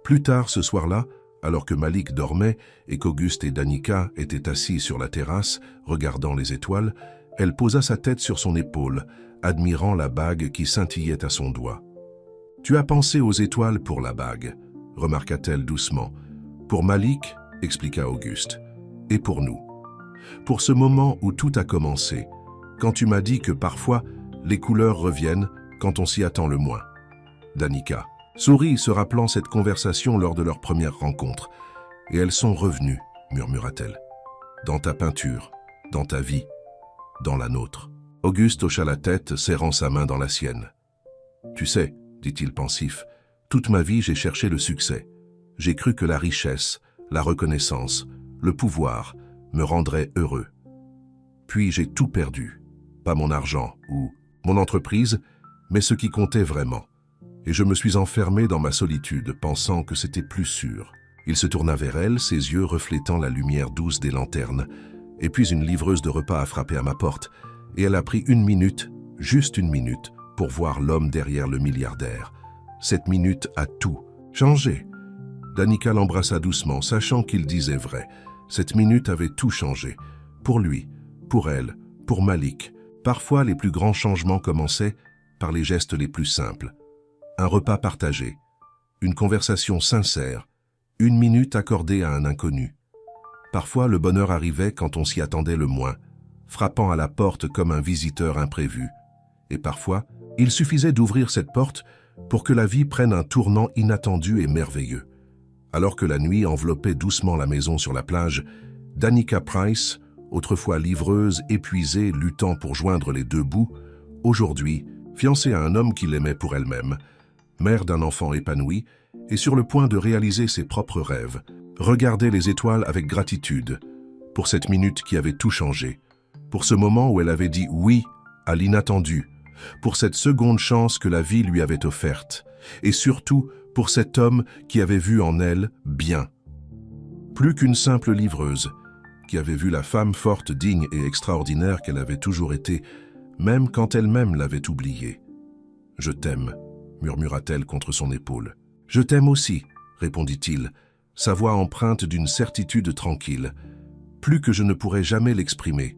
Plus tard ce soir-là, alors que Malik dormait et qu'Auguste et Danica étaient assis sur la terrasse, regardant les étoiles, elle posa sa tête sur son épaule, admirant la bague qui scintillait à son doigt. « Tu as pensé aux étoiles pour la bague, » remarqua-t-elle doucement. « Pour Malik, » expliqua Auguste, « et pour nous. Pour ce moment où tout a commencé, quand tu m'as dit que parfois, les couleurs reviennent quand on s'y attend le moins. » Danica sourit, se rappelant cette conversation lors de leur première rencontre. « Et elles sont revenues, » murmura-t-elle. « Dans ta peinture, dans ta vie, dans la nôtre. » Auguste hocha la tête, serrant sa main dans la sienne. « Tu sais, » dit-il pensif, « toute ma vie j'ai cherché le succès. J'ai cru que la richesse, la reconnaissance, le pouvoir me rendraient heureux. Puis j'ai tout perdu, pas mon argent ou mon entreprise, mais ce qui comptait vraiment. Et je me suis enfermé dans ma solitude, pensant que c'était plus sûr. » Il se tourna vers elle, ses yeux reflétant la lumière douce des lanternes. Et puis une livreuse de repas a frappé à ma porte, et elle a pris une minute, juste une minute, pour voir l'homme derrière le milliardaire. Cette minute a tout changé. Danica l'embrassa doucement, sachant qu'il disait vrai. Cette minute avait tout changé. Pour lui, pour elle, pour Malik. Parfois, les plus grands changements commençaient par les gestes les plus simples. Un repas partagé, une conversation sincère, une minute accordée à un inconnu. Parfois, le bonheur arrivait quand on s'y attendait le moins, frappant à la porte comme un visiteur imprévu. Et parfois, il suffisait d'ouvrir cette porte pour que la vie prenne un tournant inattendu et merveilleux. Alors que la nuit enveloppait doucement la maison sur la plage, Danica Price, autrefois livreuse, épuisée, luttant pour joindre les deux bouts, aujourd'hui, fiancée à un homme qui l'aimait pour elle-même, mère d'un enfant épanoui et sur le point de réaliser ses propres rêves, regardait les étoiles avec gratitude pour cette minute qui avait tout changé, pour ce moment où elle avait dit oui à l'inattendu, pour cette seconde chance que la vie lui avait offerte, et surtout pour cet homme qui avait vu en elle bien. Plus qu'une simple livreuse, qui avait vu la femme forte, digne et extraordinaire qu'elle avait toujours été, même quand elle-même l'avait oubliée. « Je t'aime », murmura-t-elle contre son épaule. « Je t'aime aussi », répondit-il, sa voix empreinte d'une certitude tranquille, plus que je ne pourrais jamais l'exprimer.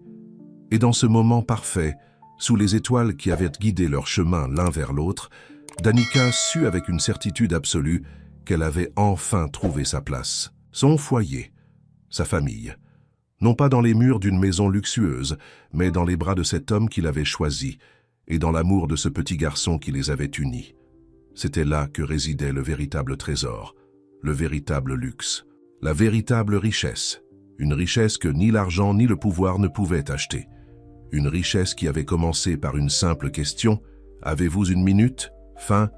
Et dans ce moment parfait, sous les étoiles qui avaient guidé leur chemin l'un vers l'autre, Danica sut avec une certitude absolue qu'elle avait enfin trouvé sa place, son foyer, sa famille. Non pas dans les murs d'une maison luxueuse, mais dans les bras de cet homme qu'il avait choisi, et dans l'amour de ce petit garçon qui les avait unis. C'était là que résidait le véritable trésor, le véritable luxe, la véritable richesse, une richesse que ni l'argent ni le pouvoir ne pouvaient acheter. Une richesse qui avait commencé par une simple question « Avez-vous une minute ?» Fin